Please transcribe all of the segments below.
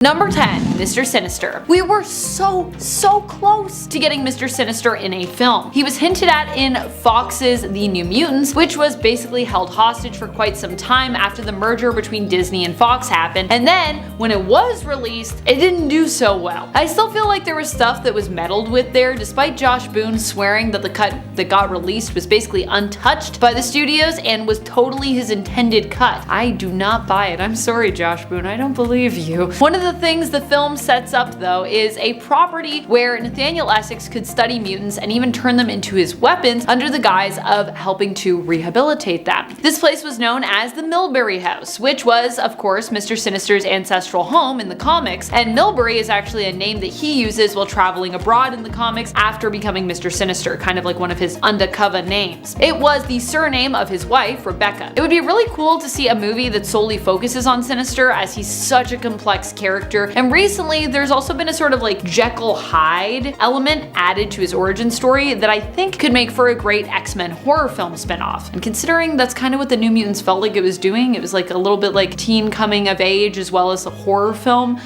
Number 10, Mr. Sinister. We were so close to getting Mr. Sinister in a film. He was hinted at in Fox's The New Mutants, which was basically held hostage for quite some time after the merger between Disney and Fox happened, and then when it was released, it didn't do so well. I still feel like there was stuff that was meddled with there, despite Josh Boone swearing that the cut that got released was basically untouched by the studios and was totally his intended cut. I do not buy it. I'm sorry, Josh Boone, I don't believe you. One of the things the film sets up, though, is a property where Nathaniel Essex could study mutants and even turn them into his weapons under the guise of helping to rehabilitate them. This place was known as the Milbury House, which was, of course, Mr. Sinister's ancestral home in the comics, and Milbury is actually a name that he uses while traveling abroad in the comics after becoming Mr. Sinister, kind of like one of his undercover names. It was the surname of his wife, Rebecca. It would be really cool to see a movie that solely focuses on Sinister, as he's such a complex character, and recently there's also been a sort of like Jekyll Hyde element added to his origin story that I think could make for a great X-Men horror film spinoff. And considering that's kind of what the New Mutants felt like it was doing, it was like a little bit like teen coming of age as well as a horror film.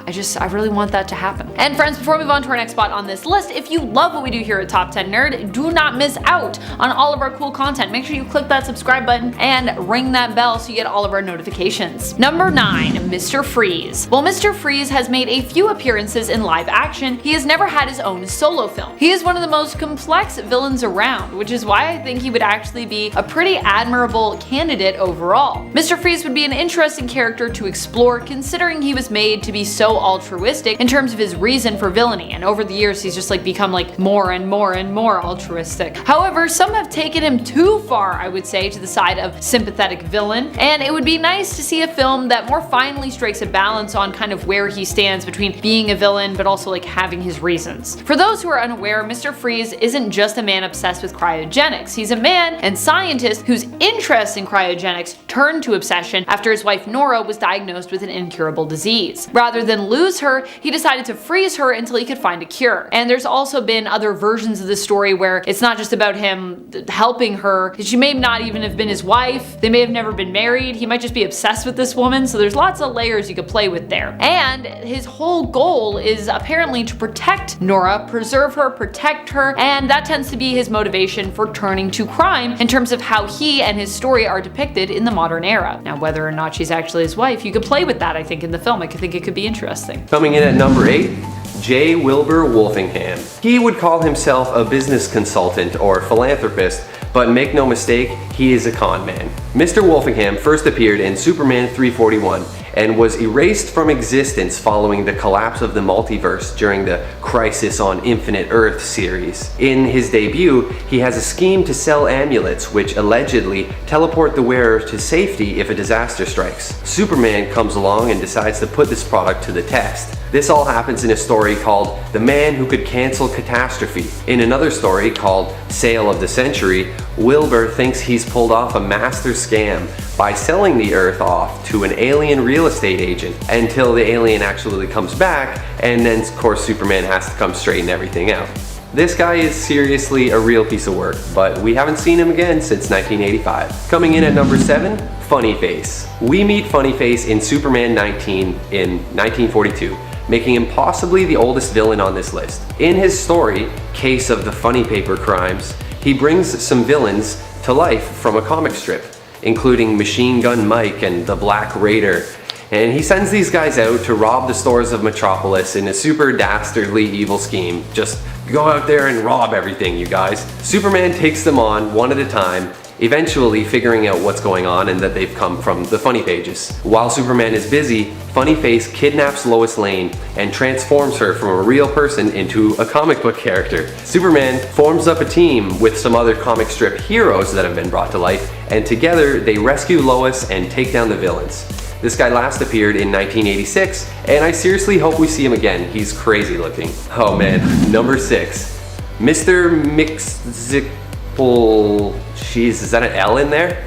I really want that to happen. And friends, before we move on to our next spot on this list, if you love what we do here at Top 10 Nerd, do not miss out on all of our cool content. Make sure you click that subscribe button and ring that bell so you get all of our notifications. Number 9, Mr. Freeze. While Mr. Freeze has made a few appearances in live action, he has never had his own solo film. He is one of the most complex villains around, which is why I think he would actually be a pretty admirable candidate overall. Mr. Freeze would be an interesting character to explore, considering he was made to be so altruistic in terms of his reason for villainy, and over the years he's just like become like more and more altruistic. However, some have taken him too far, I would say, to the side of sympathetic villain, and it would be nice to see a film that more finely strikes a balance on kind of where he stands between being a villain but also like having his reasons. For those who are unaware, Mr. Freeze isn't just a man obsessed with cryogenics. He's a man and scientist whose interest in cryogenics turned to obsession after his wife Nora was diagnosed with an incurable disease. Rather than lose her, he decided to freeze her until he could find a cure. And there's also been other versions of the story where it's not just about him helping her. She may not even have been his wife. They may have never been married. He might just be obsessed with this woman. So there's lots of layers you could play with there. And his whole goal is apparently to protect Nora, preserve her, protect her, and that tends to be his motivation for turning to crime in terms of how he and his story are depicted in the modern era. Now, whether or not she's actually his wife, you could play with that, I think, in the film. I think it could be interesting. Coming in at number 8, J. Wilbur Wolfingham. He would call himself a business consultant or philanthropist, but make no mistake, he is a con man. Mr. Wolfingham first appeared in Superman 341 and was erased from existence following the collapse of the multiverse during the Crisis on Infinite Earth series. In his debut, he has a scheme to sell amulets which allegedly teleport the wearer to safety if a disaster strikes. Superman comes along and decides to put this product to the test. This all happens in a story called The Man Who Could Cancel Catastrophe. In another story called Sale of the Century, Wilbur thinks he's pulled off a master scam by selling the Earth off to an alien real estate agent until the alien actually comes back, and then of course Superman has to come straighten everything out. This guy is seriously a real piece of work, but we haven't seen him again since 1985. Coming in at number 7, Funny Face. We meet Funny Face in Superman 19 in 1942. Making him possibly the oldest villain on this list. In his story, Case of the Funny Paper Crimes, he brings some villains to life from a comic strip, including Machine Gun Mike and the Black Raider, and he sends these guys out to rob the stores of Metropolis in a super dastardly evil scheme. Just go out there and rob everything, you guys. Superman takes them on one at a time, eventually figuring out what's going on and that they've come from the Funny Pages. While Superman is busy, Funny Face kidnaps Lois Lane and transforms her from a real person into a comic book character. Superman forms up a team with some other comic strip heroes that have been brought to life, and together they rescue Lois and take down the villains. This guy last appeared in 1986, and I seriously hope we see him again. He's crazy looking. Oh man, number 6, Mr. Mixzipple. Jeez, is that an L in there?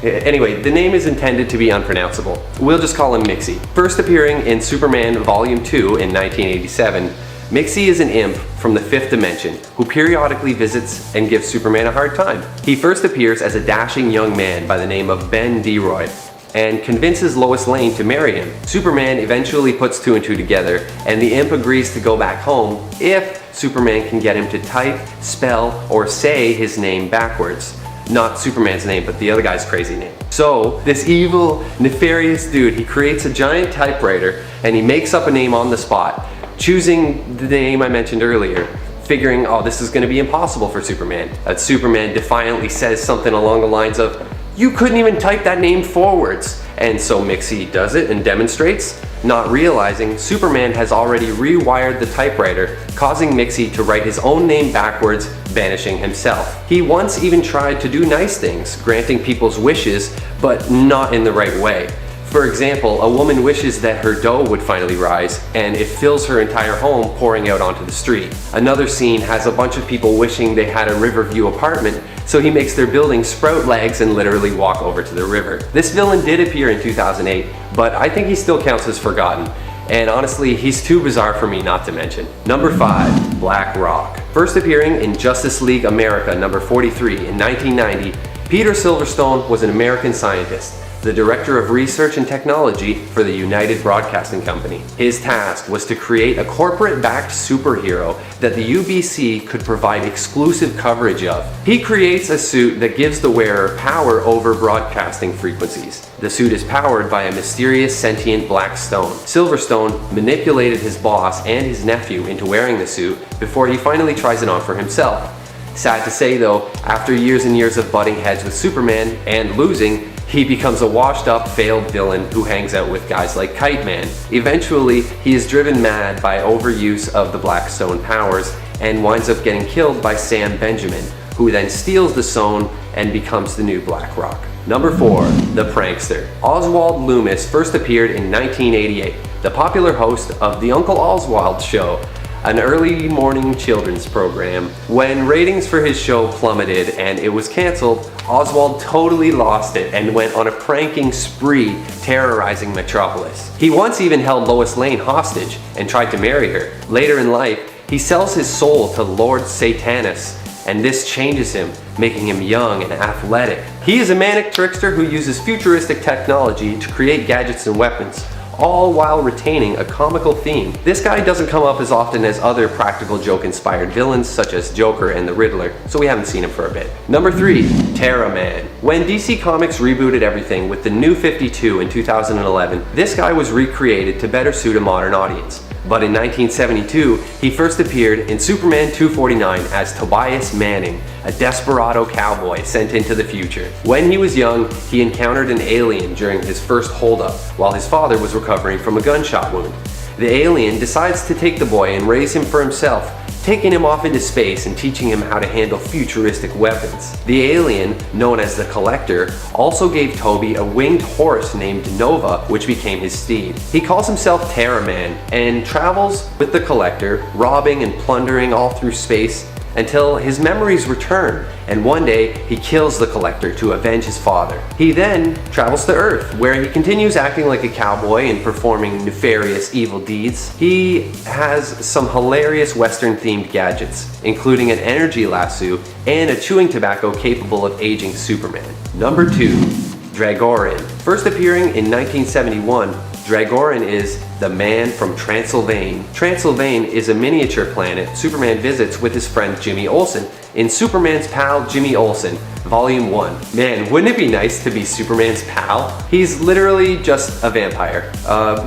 Anyway, the name is intended to be unpronounceable. We'll just call him Mixie. First appearing in Superman Volume 2 in 1987, Mixie is an imp from the 5th dimension who periodically visits and gives Superman a hard time. He first appears as a dashing young man by the name of Ben DeRoy. and convinces Lois Lane to marry him. Superman eventually puts 2 and 2 together, and the imp agrees to go back home if Superman can get him to type, spell, or say his name backwards. Not Superman's name, but the other guy's crazy name. So, this evil, nefarious dude, he creates a giant typewriter and he makes up a name on the spot, choosing the name I mentioned earlier, figuring, oh, this is going to be impossible for Superman. Superman defiantly says something along the lines of, "You couldn't even type that name forwards." And so Mixie does it and demonstrates, not realizing Superman has already rewired the typewriter, causing Mixie to write his own name backwards, banishing himself. He once even tried to do nice things, granting people's wishes, but not in the right way. For example, a woman wishes that her dough would finally rise, and it fills her entire home, pouring out onto the street. Another scene has a bunch of people wishing they had a Riverview apartment, so he makes their building sprout legs and literally walk over to the river. This villain did appear in 2008, but I think he still counts as forgotten. And honestly, he's too bizarre for me not to mention. Number 5, Black Rock. First appearing in Justice League America number 43 in 1990, Peter Silverstone was an American scientist, the director of research and technology for the United Broadcasting Company. His task was to create a corporate-backed superhero that the UBC could provide exclusive coverage of. He creates a suit that gives the wearer power over broadcasting frequencies. The suit is powered by a mysterious sentient black stone. Silverstone manipulated his boss and his nephew into wearing the suit before he finally tries it on for himself. Sad to say though, after years and years of butting heads with Superman and losing, he becomes a washed up, failed villain who hangs out with guys like Kite Man. Eventually, he is driven mad by overuse of the Black Stone powers and winds up getting killed by Sam Benjamin, who then steals the stone and becomes the new Black Rock. Number 4, the Prankster. Oswald Loomis first appeared in 1988, the popular host of The Uncle Oswald Show, an early morning children's program. When ratings for his show plummeted and it was canceled, Oswald totally lost it and went on a pranking spree, terrorizing Metropolis. He once even held Lois Lane hostage and tried to marry her. Later in life, he sells his soul to Lord Satanus, and this changes him, making him young and athletic. He is a manic trickster who uses futuristic technology to create gadgets and weapons, all while retaining a comical theme. This guy doesn't come up as often as other practical joke-inspired villains such as Joker and the Riddler, so we haven't seen him for a bit. Number 3, Terra Man. When DC Comics rebooted everything with the New 52 in 2011, this guy was recreated to better suit a modern audience. But in 1972, he first appeared in Superman 249 as Tobias Manning, a desperado cowboy sent into the future. When he was young, he encountered an alien during his first holdup, while his father was recovering from a gunshot wound. The alien decides to take the boy and raise him for himself, taking him off into space and teaching him how to handle futuristic weapons. The alien, known as the Collector, also gave Toby a winged horse named Nova, which became his steed. He calls himself Terra Man and travels with the Collector, robbing and plundering all through space until his memories return, and one day he kills the Collector to avenge his father. He then travels to Earth, where he continues acting like a cowboy and performing nefarious evil deeds. He has some hilarious Western-themed gadgets, including an energy lasso and a chewing tobacco capable of aging Superman. Number 2, Dragorin. First appearing in 1971, Dragorin is the man from Transylvania. Transylvania is a miniature planet Superman visits with his friend Jimmy Olsen in Superman's Pal Jimmy Olsen, Volume 1. Man, wouldn't it be nice to be Superman's pal? He's literally just a vampire.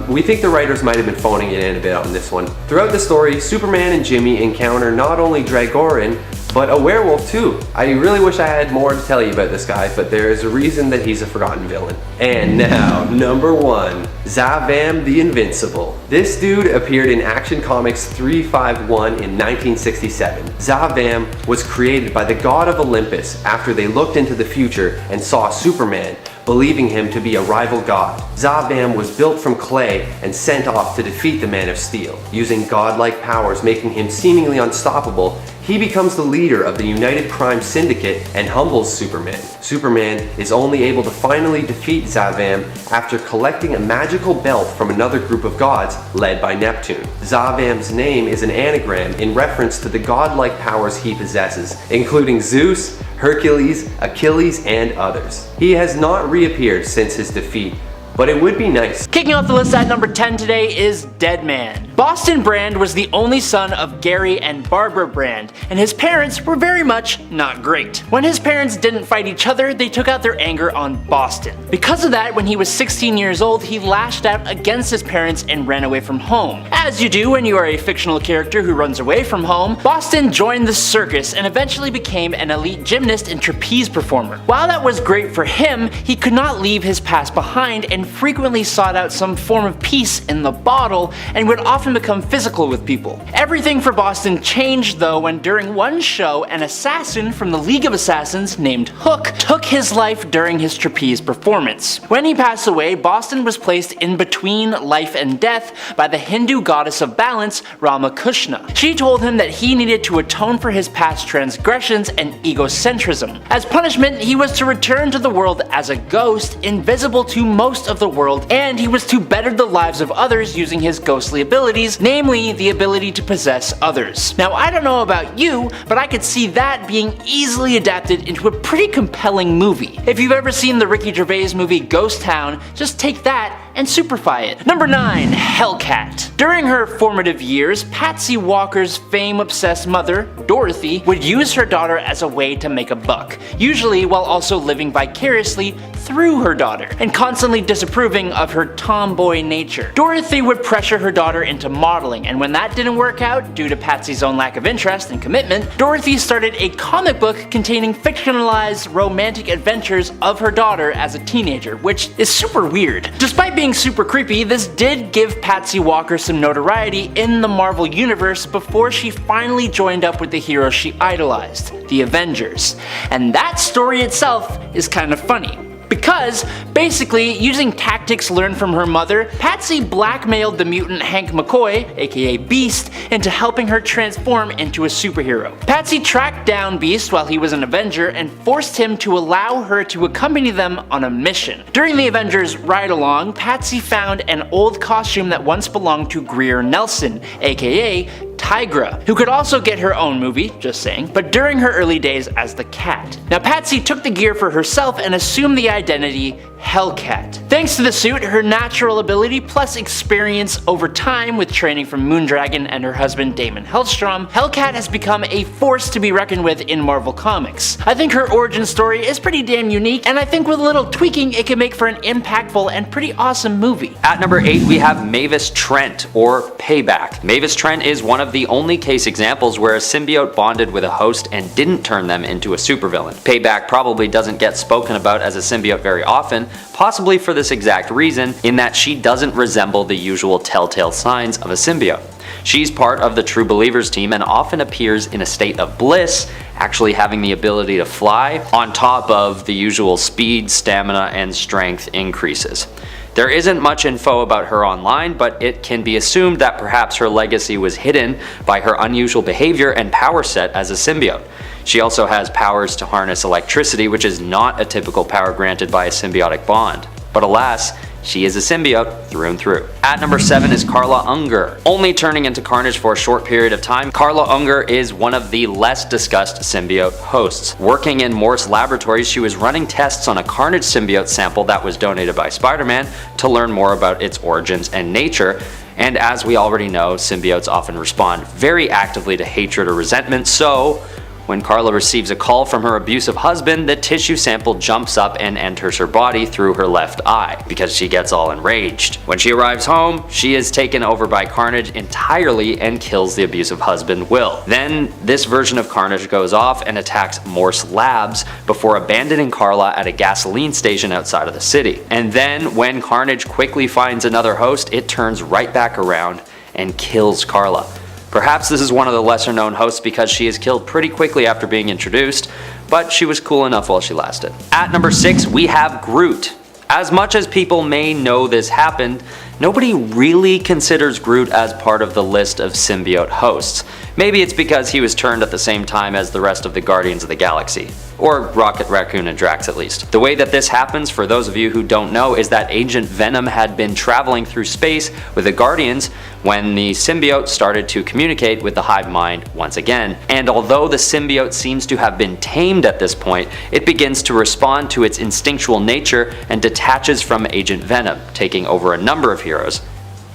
We think the writers might have been phoning it in a bit on this one. Throughout the story, Superman and Jimmy encounter not only Dragorin, but a werewolf too. I really wish I had more to tell you about this guy, but there is a reason that he's a forgotten villain. And now, number 1, Zavam the Invincible. This dude appeared in Action Comics 351 in 1967. Zavam was created by the god of Olympus after they looked into the future and saw Superman, believing him to be a rival god. Zavam was built from clay and sent off to defeat the Man of Steel. Using godlike powers making him seemingly unstoppable, he becomes the leader of the United Crime Syndicate and humbles Superman. Superman is only able to finally defeat Zavam after collecting a magical belt from another group of gods led by Neptune. Zavam's name is an anagram in reference to the godlike powers he possesses, including Zeus, Hercules, Achilles, and others. He has not reappeared since his defeat, but it would be nice. Kicking off the list at number 10 today is Dead Man. Boston Brand was the only son of Gary and Barbara Brand, and his parents were very much not great. When his parents didn't fight each other, they took out their anger on Boston. Because of that, when he was 16 years old, he lashed out against his parents and ran away from home. As you do when you are a fictional character who runs away from home, Boston joined the circus and eventually became an elite gymnast and trapeze performer. While that was great for him, he could not leave his past behind and frequently sought out some form of peace in the bottle and would often become physical with people. Everything for Boston changed though when during one show an assassin from the League of Assassins named Hook took his life during his trapeze performance. When he passed away, Boston was placed in between life and death by the Hindu goddess of balance, Ramakrishna. She told him that he needed to atone for his past transgressions and egocentrism. As punishment, he was to return to the world as a ghost, invisible to most of the world, and he was to better the lives of others using his ghostly abilities, namely the ability to possess others. Now I don't know about you, but I could see that being easily adapted into a pretty compelling movie. If you've ever seen the Ricky Gervais movie Ghost Town, just take that and superfy it. Number 9. Hellcat. During her formative years, Patsy Walker's fame-obsessed mother, Dorothy, would use her daughter as a way to make a buck, usually while also living vicariously through her daughter, and constantly disapproving of her tomboy nature. Dorothy would pressure her daughter into modeling, and when that didn't work out, due to Patsy's own lack of interest and commitment, Dorothy started a comic book containing fictionalized romantic adventures of her daughter as a teenager, which is super weird. Despite being super creepy, this did give Patsy Walker some notoriety in the Marvel Universe before she finally joined up with the heroes she idolized, the Avengers. And that story itself is kind of funny. Because, basically, using tactics learned from her mother, Patsy blackmailed the mutant Hank McCoy, aka Beast, into helping her transform into a superhero. Patsy tracked down Beast while he was an Avenger and forced him to allow her to accompany them on a mission. During the Avengers ride-along, Patsy found an old costume that once belonged to Greer Nelson, aka Tigra, who could also get her own movie, just saying, but during her early days as the Cat. Now Patsy took the gear for herself and assumed the identity Hellcat. Thanks to the suit, her natural ability plus experience over time with training from Moondragon and her husband Damon Hellstrom, Hellcat has become a force to be reckoned with in Marvel Comics. I think her origin story is pretty damn unique, and I think with a little tweaking it can make for an impactful and pretty awesome movie. At number 8 we have Mavis Trent, or Payback. Mavis Trent is one of the only case examples where a symbiote bonded with a host and didn't turn them into a supervillain. Payback probably doesn't get spoken about as a symbiote very often, possibly for this exact reason, in that she doesn't resemble the usual telltale signs of a symbiote. She's part of the True Believers team and often appears in a state of bliss, actually having the ability to fly, on top of the usual speed, stamina, and strength increases. There isn't much info about her online, but it can be assumed that perhaps her legacy was hidden by her unusual behavior and power set as a symbiote. She also has powers to harness electricity, which is not a typical power granted by a symbiotic bond. But alas, she is a symbiote through and through. At number 7 is Carla Unger. Only turning into Carnage for a short period of time, Carla Unger is one of the less discussed symbiote hosts. Working in Morse Laboratories, she was running tests on a Carnage symbiote sample that was donated by Spider-Man to learn more about its origins and nature. And as we already know, symbiotes often respond very actively to hatred or resentment, so when Carla receives a call from her abusive husband, the tissue sample jumps up and enters her body through her left eye, because she gets all enraged. When she arrives home, she is taken over by Carnage entirely and kills the abusive husband, Will. Then, this version of Carnage goes off and attacks Morse Labs before abandoning Carla at a gasoline station outside of the city. And then, when Carnage quickly finds another host, it turns right back around and kills Carla. Perhaps this is one of the lesser known hosts because she is killed pretty quickly after being introduced, but she was cool enough while she lasted. At number 6 we have Groot. As much as people may know this happened, nobody really considers Groot as part of the list of symbiote hosts. Maybe it's because he was turned at the same time as the rest of the Guardians of the Galaxy. Or Rocket Raccoon and Drax at least. The way that this happens, for those of you who don't know, is that Agent Venom had been traveling through space with the Guardians when the symbiote started to communicate with the hive mind once again. And although the symbiote seems to have been tamed at this point, it begins to respond to its instinctual nature and detaches from Agent Venom, taking over a number of heroes,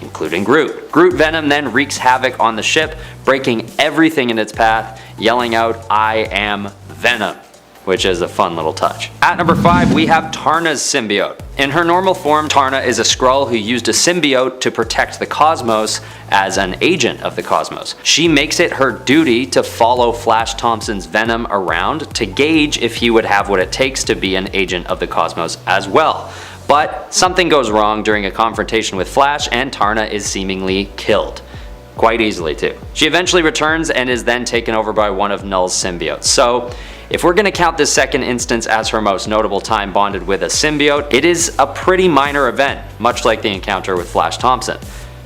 including Groot. Groot Venom then wreaks havoc on the ship, breaking everything in its path, yelling out, "I am Venom," which is a fun little touch. At number 5, we have Tarna's symbiote. In her normal form, Tarna is a Skrull who used a symbiote to protect the cosmos as an agent of the cosmos. She makes it her duty to follow Flash Thompson's Venom around to gauge if he would have what it takes to be an agent of the cosmos as well. But something goes wrong during a confrontation with Flash, and Tarna is seemingly killed. Quite easily too. She eventually returns and is then taken over by one of Null's symbiotes. So if we're going to count this second instance as her most notable time bonded with a symbiote, it is a pretty minor event, much like the encounter with Flash Thompson.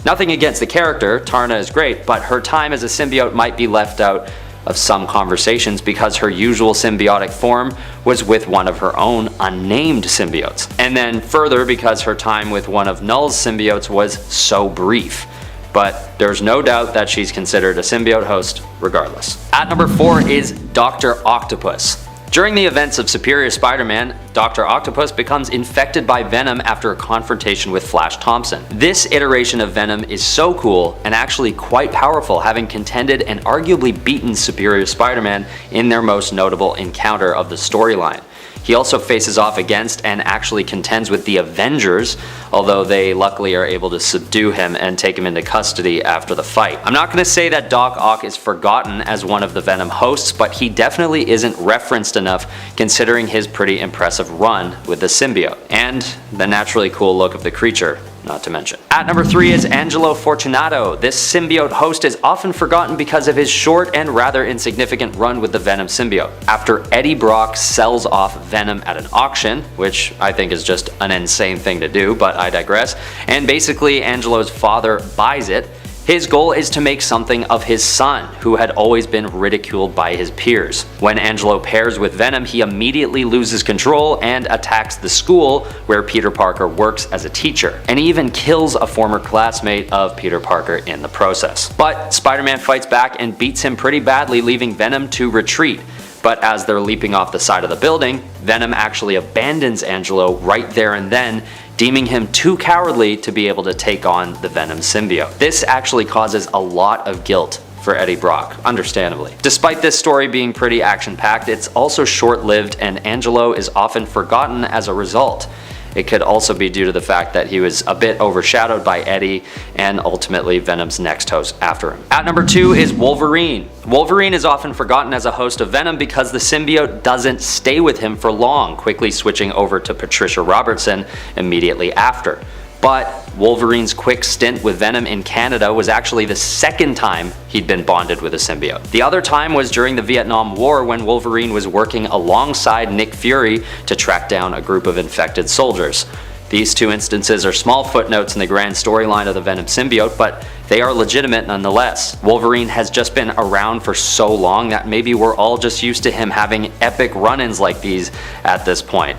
Nothing against the character, Tarna is great, but her time as a symbiote might be left out of some conversations because her usual symbiotic form was with one of her own unnamed symbiotes. And then further because her time with one of Null's symbiotes was so brief. But there's no doubt that she's considered a symbiote host regardless. At number 4 is Dr. Octopus. During the events of Superior Spider-Man, Dr. Octopus becomes infected by Venom after a confrontation with Flash Thompson. This iteration of Venom is so cool and actually quite powerful, having contended and arguably beaten Superior Spider-Man in their most notable encounter of the storyline. He also faces off against and actually contends with the Avengers, although they luckily are able to subdue him and take him into custody after the fight. I'm not going to say that Doc Ock is forgotten as one of the Venom hosts, but he definitely isn't referenced enough considering his pretty impressive run with the symbiote, and the naturally cool look of the creature, not to mention. At number 3 is Angelo Fortunato. This symbiote host is often forgotten because of his short and rather insignificant run with the Venom symbiote. After Eddie Brock sells off Venom at an auction, which I think is just an insane thing to do, but I digress, and basically Angelo's father buys it, his goal is to make something of his son, who had always been ridiculed by his peers. When Angelo pairs with Venom, he immediately loses control and attacks the school where Peter Parker works as a teacher, and he even kills a former classmate of Peter Parker in the process. But Spider-Man fights back and beats him pretty badly, leaving Venom to retreat. But as they're leaping off the side of the building, Venom actually abandons Angelo right there and then, deeming him too cowardly to be able to take on the Venom symbiote. This actually causes a lot of guilt for Eddie Brock, understandably. Despite this story being pretty action-packed, it's also short-lived and Angelo is often forgotten as a result. It could also be due to the fact that he was a bit overshadowed by Eddie and ultimately Venom's next host after him. At number 2 is Wolverine. Wolverine is often forgotten as a host of Venom because the symbiote doesn't stay with him for long, quickly switching over to Patricia Robertson immediately after. But Wolverine's quick stint with Venom in Canada was actually the second time he'd been bonded with a symbiote. The other time was during the Vietnam War when Wolverine was working alongside Nick Fury to track down a group of infected soldiers. These two instances are small footnotes in the grand storyline of the Venom symbiote, but they are legitimate nonetheless. Wolverine has just been around for so long that maybe we're all just used to him having epic run-ins like these at this point.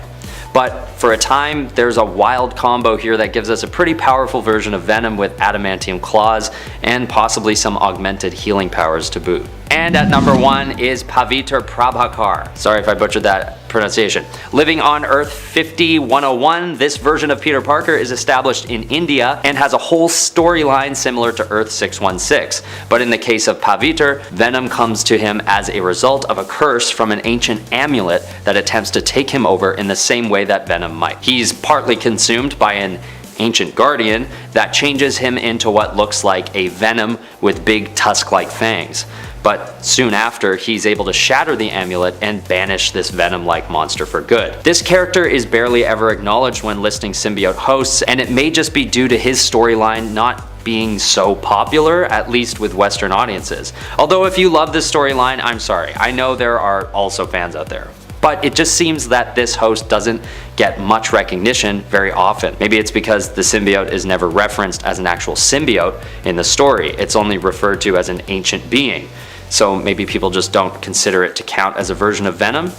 But for a time, there's a wild combo here that gives us a pretty powerful version of Venom with adamantium claws and possibly some augmented healing powers to boot. And at number 1 is Pavitr Prabhakar. Sorry if I butchered that pronunciation. Living on Earth 50-101, this version of Peter Parker is established in India and has a whole storyline similar to Earth 616. But in the case of Pavitr, Venom comes to him as a result of a curse from an ancient amulet that attempts to take him over in the same way that Venom might. He's partly consumed by an ancient guardian that changes him into what looks like a Venom with big tusk-like fangs. But soon after, he's able to shatter the amulet and banish this Venom-like monster for good. This character is barely ever acknowledged when listing symbiote hosts, and it may just be due to his storyline not being so popular, at least with Western audiences. Although if you love this storyline, I'm sorry, I know there are also fans out there But it just seems that this host doesn't get much recognition very often. Maybe it's because the symbiote is never referenced as an actual symbiote in the story. It's only referred to as an ancient being. So maybe people just don't consider it to count as a version of Venom.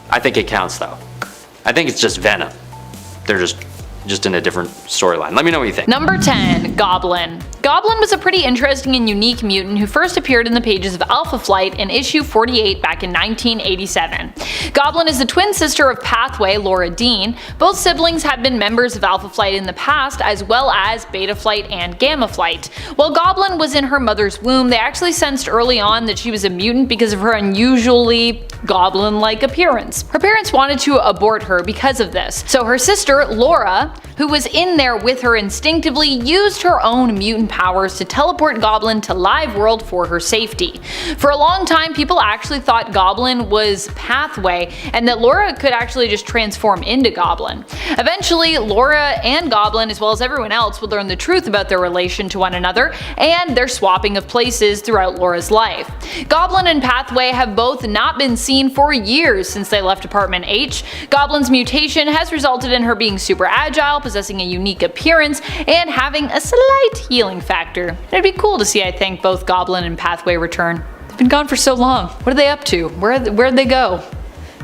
I think it counts though. I think it's just Venom. They're just in a different storyline. Let me know what you think. Number 10, Goblin. Goblin was a pretty interesting and unique mutant who first appeared in the pages of Alpha Flight in issue 48 back in 1987. Goblin is the twin sister of Pathway, Laura Dean. Both siblings had been members of Alpha Flight in the past, as well as Beta Flight and Gamma Flight. While Goblin was in her mother's womb, they actually sensed early on that she was a mutant because of her unusually goblin-like appearance. Her parents wanted to abort her because of this, so her sister, Laura, who was in there with her instinctively, used her own mutant powers to teleport Goblin to Live World for her safety. For a long time, people actually thought Goblin was Pathway and that Laura could actually just transform into Goblin. Eventually, Laura and Goblin, as well as everyone else, would learn the truth about their relation to one another and their swapping of places throughout Laura's life. Goblin and Pathway have both not been seen for years since they left Department H. Goblin's mutation has resulted in her being super agile, possessing a unique appearance, and having a slight healing factor. It'd be cool to see, I think, both Goblin and Pathway return. They've been gone for so long. What are they up to? Where'd they go?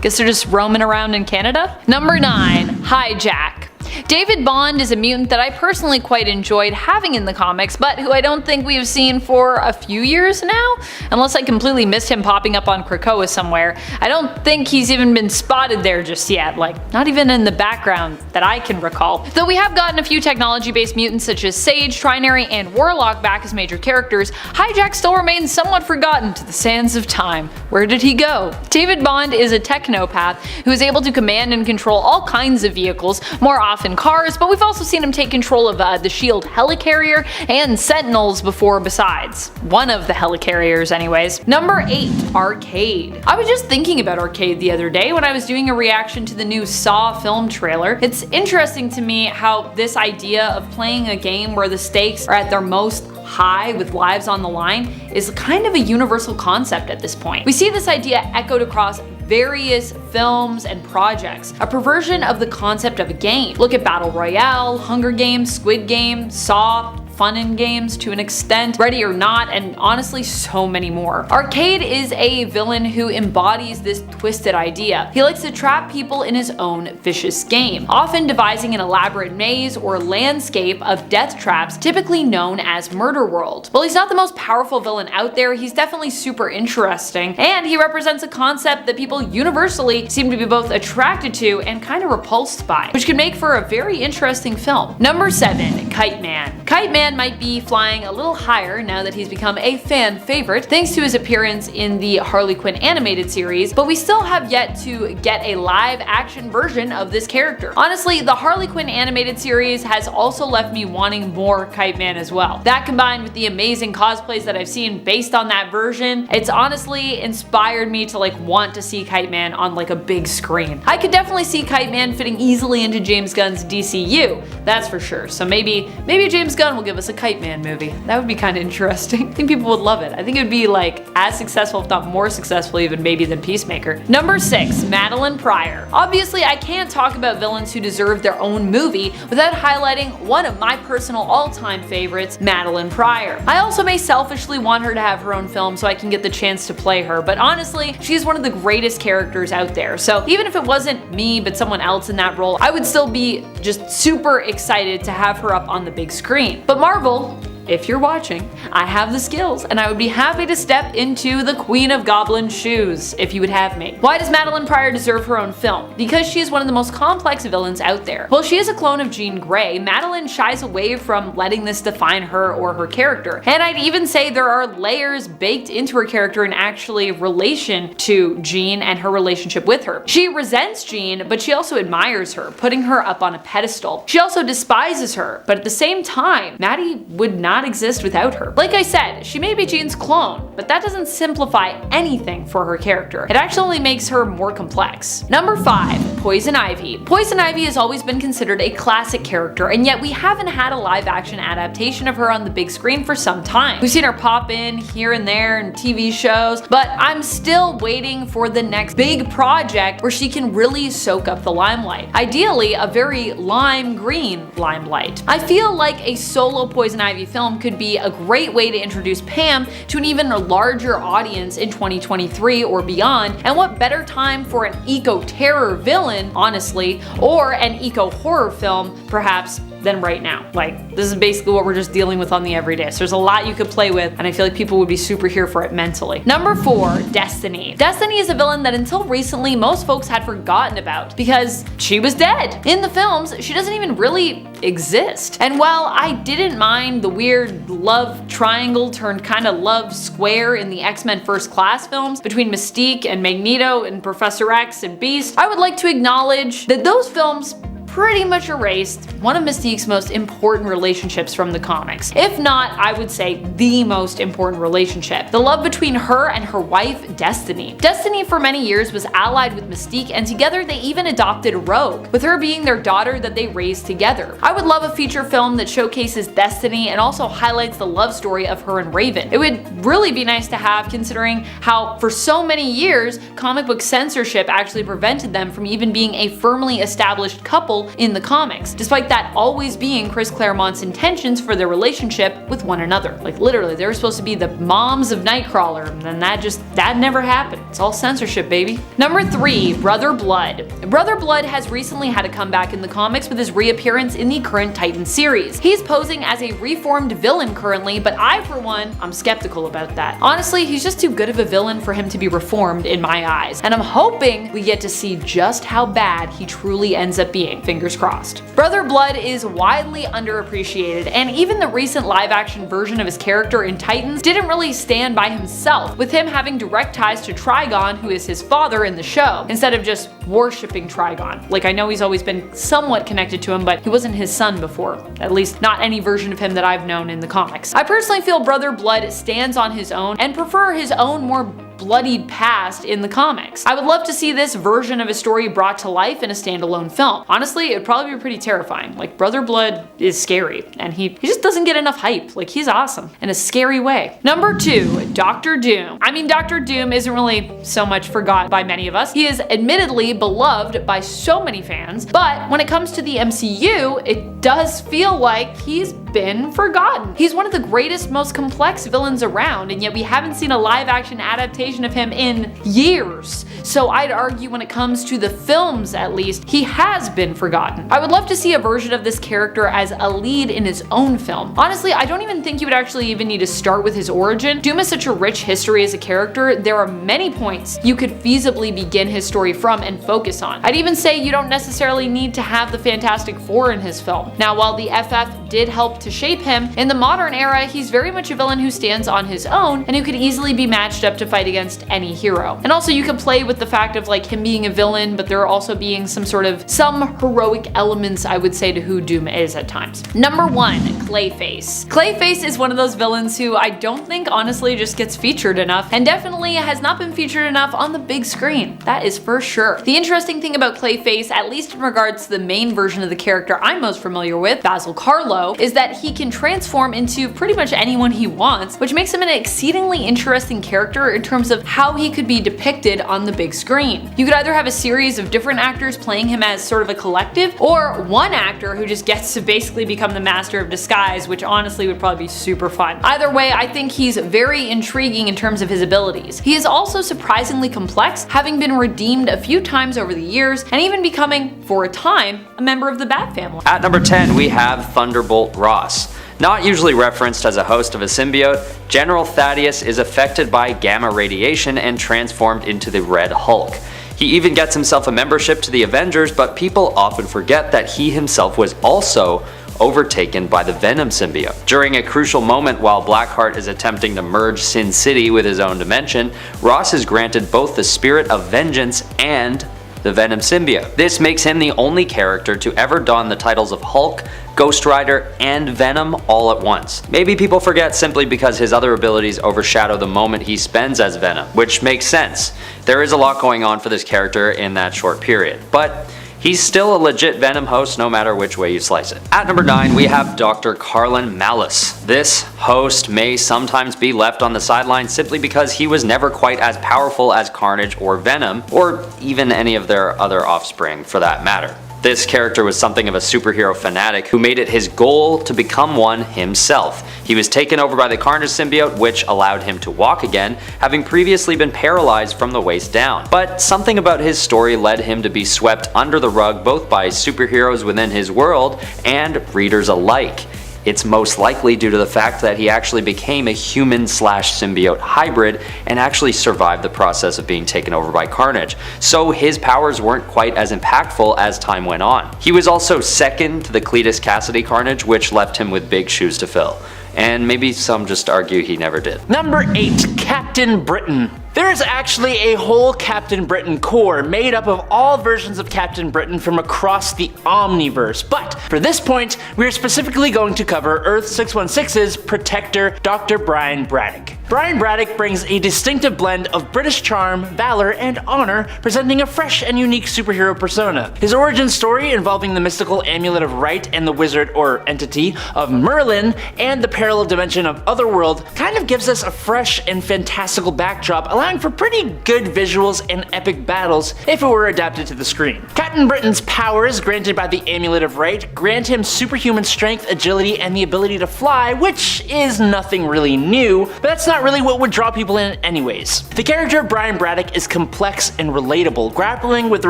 Guess they're just roaming around in Canada? Number 9, Hijack. David Bond is a mutant that I personally quite enjoyed having in the comics, but who I don't think we've seen for a few years now, unless I completely missed him popping up on Krakoa somewhere. I don't think he's even been spotted there just yet, like not even in the background that I can recall. Though we have gotten a few technology-based mutants such as Sage, Trinary, and Warlock back as major characters, Hijack still remains somewhat forgotten to the sands of time. Where did he go? David Bond is a technopath who is able to command and control all kinds of vehicles, more often cars, but we've also seen him take control of the S.H.I.E.L.D. helicarrier and Sentinels before besides. One of the helicarriers anyways. Number 8, Arcade. I was just thinking about Arcade the other day when I was doing a reaction to the new Saw film trailer. It's interesting to me how this idea of playing a game where the stakes are at their most high with lives on the line is kind of a universal concept at this point. We see this idea echoed across various films and projects, a perversion of the concept of a game. Look at Battle Royale, Hunger Games, Squid Game, Saw, fun in games to an extent, Ready or Not, and honestly so many more. Arcade is a villain who embodies this twisted idea. He likes to trap people in his own vicious game, often devising an elaborate maze or landscape of death traps typically known as Murder World. While he's not the most powerful villain out there, he's definitely super interesting, and he represents a concept that people universally seem to be both attracted to and kind of repulsed by, which could make for a very interesting film. Number 7, Kite Man. Kite Man might be flying a little higher now that he's become a fan favorite thanks to his appearance in the Harley Quinn animated series, but we still have yet to get a live action version of this character. Honestly, the Harley Quinn animated series has also left me wanting more Kite Man as well. That combined with the amazing cosplays that I've seen based on that version, it's honestly inspired me to want to see Kite Man on a big screen. I could definitely see Kite Man fitting easily into James Gunn's DCU, that's for sure. So maybe James Gunn will give us a Kite Man movie. That would be kind of interesting. I think people would love it. I think it would be as successful, if not more successful even maybe than Peacemaker. Number 6, Madeline Pryor. Obviously, I can't talk about villains who deserve their own movie without highlighting one of my personal all-time favorites, Madeline Pryor. I also may selfishly want her to have her own film so I can get the chance to play her, but honestly, she's one of the greatest characters out there. So even if it wasn't me but someone else in that role, I would still be just super excited to have her up on the big screen. But Marvel, if you're watching, I have the skills and I would be happy to step into the Queen of Goblin's shoes if you would have me. Why does Madeline Pryor deserve her own film? Because she is one of the most complex villains out there. While she is a clone of Jean Grey, Madeline shies away from letting this define her or her character. And I'd even say there are layers baked into her character in actually relation to Jean and her relationship with her. She resents Jean, but she also admires her, putting her up on a pedestal. She also despises her, but at the same time, Maddie would not not exist without her. Like I said, she may be Jean's clone, but that doesn't simplify anything for her character. It actually makes her more complex. Number 5. Poison Ivy. Poison Ivy has always been considered a classic character, and yet we haven't had a live-action adaptation of her on the big screen for some time. We've seen her pop in here and there in TV shows, but I'm still waiting for the next big project where she can really soak up the limelight. Ideally, a very lime green limelight. I feel like a solo Poison Ivy film could be a great way to introduce Pam to an even larger audience in 2023 or beyond, and what better time for an eco-terror villain, honestly, or an eco-horror film, perhaps, than right now. Like, this is basically what we're just dealing with on the everyday. So there's a lot you could play with, and I feel like people would be super here for it mentally. Number 4, Destiny. Destiny is a villain that until recently most folks had forgotten about because she was dead. In the films, she doesn't even really exist. And while I didn't mind the weird love triangle turned kind of love square in the X-Men First Class films between Mystique and Magneto and Professor X and Beast, I would like to acknowledge that those films pretty much erased one of Mystique's most important relationships from the comics. If not, I would say the most important relationship. The love between her and her wife, Destiny. Destiny for many years was allied with Mystique, and together they even adopted Rogue, with her being their daughter that they raised together. I would love a feature film that showcases Destiny and also highlights the love story of her and Raven. It would really be nice to have, considering how for so many years comic book censorship actually prevented them from even being a firmly established couple in the comics, despite that always being Chris Claremont's intentions for their relationship with one another. Like, literally, they were supposed to be the moms of Nightcrawler, and then that never happened. It's all censorship, baby. Number 3, Brother Blood. Brother Blood has recently had a comeback in the comics with his reappearance in the current Titan series. He's posing as a reformed villain currently, but I, for one, I'm skeptical about that. Honestly, he's just too good of a villain for him to be reformed in my eyes, and I'm hoping we get to see just how bad he truly ends up being. Fingers crossed. Brother Blood is widely underappreciated, and even the recent live-action version of his character in Titans didn't really stand by himself, with him having direct ties to Trigon, who is his father in the show, instead of just worshipping Trigon. Like, I know he's always been somewhat connected to him, but he wasn't his son before. At least not any version of him that I've known in the comics. I personally feel Brother Blood stands on his own and prefer his own more bloodied past in the comics. I would love to see this version of his story brought to life in a standalone film. Honestly, it'd probably be pretty terrifying. Like, Brother Blood is scary, and he just doesn't get enough hype. Like, he's awesome in a scary way. Number 2, Doctor Doom. I mean, Doctor Doom isn't really so much forgotten by many of us. He is admittedly beloved by so many fans, but when it comes to the MCU, it does feel like he's been forgotten. He's one of the greatest, most complex villains around, and yet we haven't seen a live-action adaptation of him in years. So I'd argue when it comes to the films, at least, he has been forgotten. I would love to see a version of this character as a lead in his own film. Honestly, I don't even think you would actually even need to start with his origin. Doom has such a rich history as a character, there are many points you could feasibly begin his story from and focus on. I'd even say you don't necessarily need to have the Fantastic Four in his film. Now, while the FF did help to shape him, in the modern era, he's very much a villain who stands on his own and who could easily be matched up to fight against any hero. And also, you could play with the fact of like him being a villain, but there also being some heroic elements, I would say, to who Doom is at times. Number 1, Clayface. Clayface is one of those villains who I don't think honestly just gets featured enough, and definitely has not been featured enough on the big screen. That is for sure. The interesting thing about Clayface, at least in regards to the main version of the character I'm most familiar with, Basil Karlo, is that he can transform into pretty much anyone he wants, which makes him an exceedingly interesting character in terms of how he could be depicted on the big screen. You could either have a series of different actors playing him as sort of a collective, or one actor who just gets to basically become the master of disguise, which honestly would probably be super fun. Either way, I think he's very intriguing in terms of his abilities. He is also surprisingly complex, having been redeemed a few times over the years, and even becoming, for a time, a member of the Bat family. At number 10, we have Thunderbolt Ross. Not usually referenced as a host of a symbiote, General Thaddeus is affected by gamma radiation and transformed into the Red Hulk. He even gets himself a membership to the Avengers, but people often forget that he himself was also overtaken by the Venom symbiote. During a crucial moment while Blackheart is attempting to merge Sin City with his own dimension, Ross is granted both the Spirit of Vengeance and the Venom symbiote. This makes him the only character to ever don the titles of Hulk, Ghost Rider, and Venom all at once. Maybe people forget simply because his other abilities overshadow the moment he spends as Venom, which makes sense. There is a lot going on for this character in that short period, but he's still a legit Venom host no matter which way you slice it. At number 9, we have Dr. Carlin Malice. This host may sometimes be left on the sidelines simply because he was never quite as powerful as Carnage or Venom, or even any of their other offspring for that matter. This character was something of a superhero fanatic who made it his goal to become one himself. He was taken over by the Carnage symbiote, which allowed him to walk again, having previously been paralyzed from the waist down. But something about his story led him to be swept under the rug both by superheroes within his world and readers alike. It's most likely due to the fact that he actually became a human/symbiote hybrid and actually survived the process of being taken over by Carnage, so his powers weren't quite as impactful as time went on. He was also second to the Cletus Cassidy Carnage, which left him with big shoes to fill. And maybe some just argue he never did. Number 8. Captain Britain. There is actually a whole Captain Britain core made up of all versions of Captain Britain from across the Omniverse, but for this point, we are specifically going to cover Earth 616's protector, Dr. Brian Braddock. Brian Braddock brings a distinctive blend of British charm, valor, and honor, presenting a fresh and unique superhero persona. His origin story, involving the mystical amulet of Right and the wizard or entity of Merlin and the parallel dimension of Otherworld, kind of gives us a fresh and fantastical backdrop, allowing for pretty good visuals and epic battles if it were adapted to the screen. Captain Britain's powers, granted by the Amulet of Right, grant him superhuman strength, agility, and the ability to fly, which is nothing really new, but that's not really what would draw people in anyways. The character of Brian Braddock is complex and relatable, grappling with the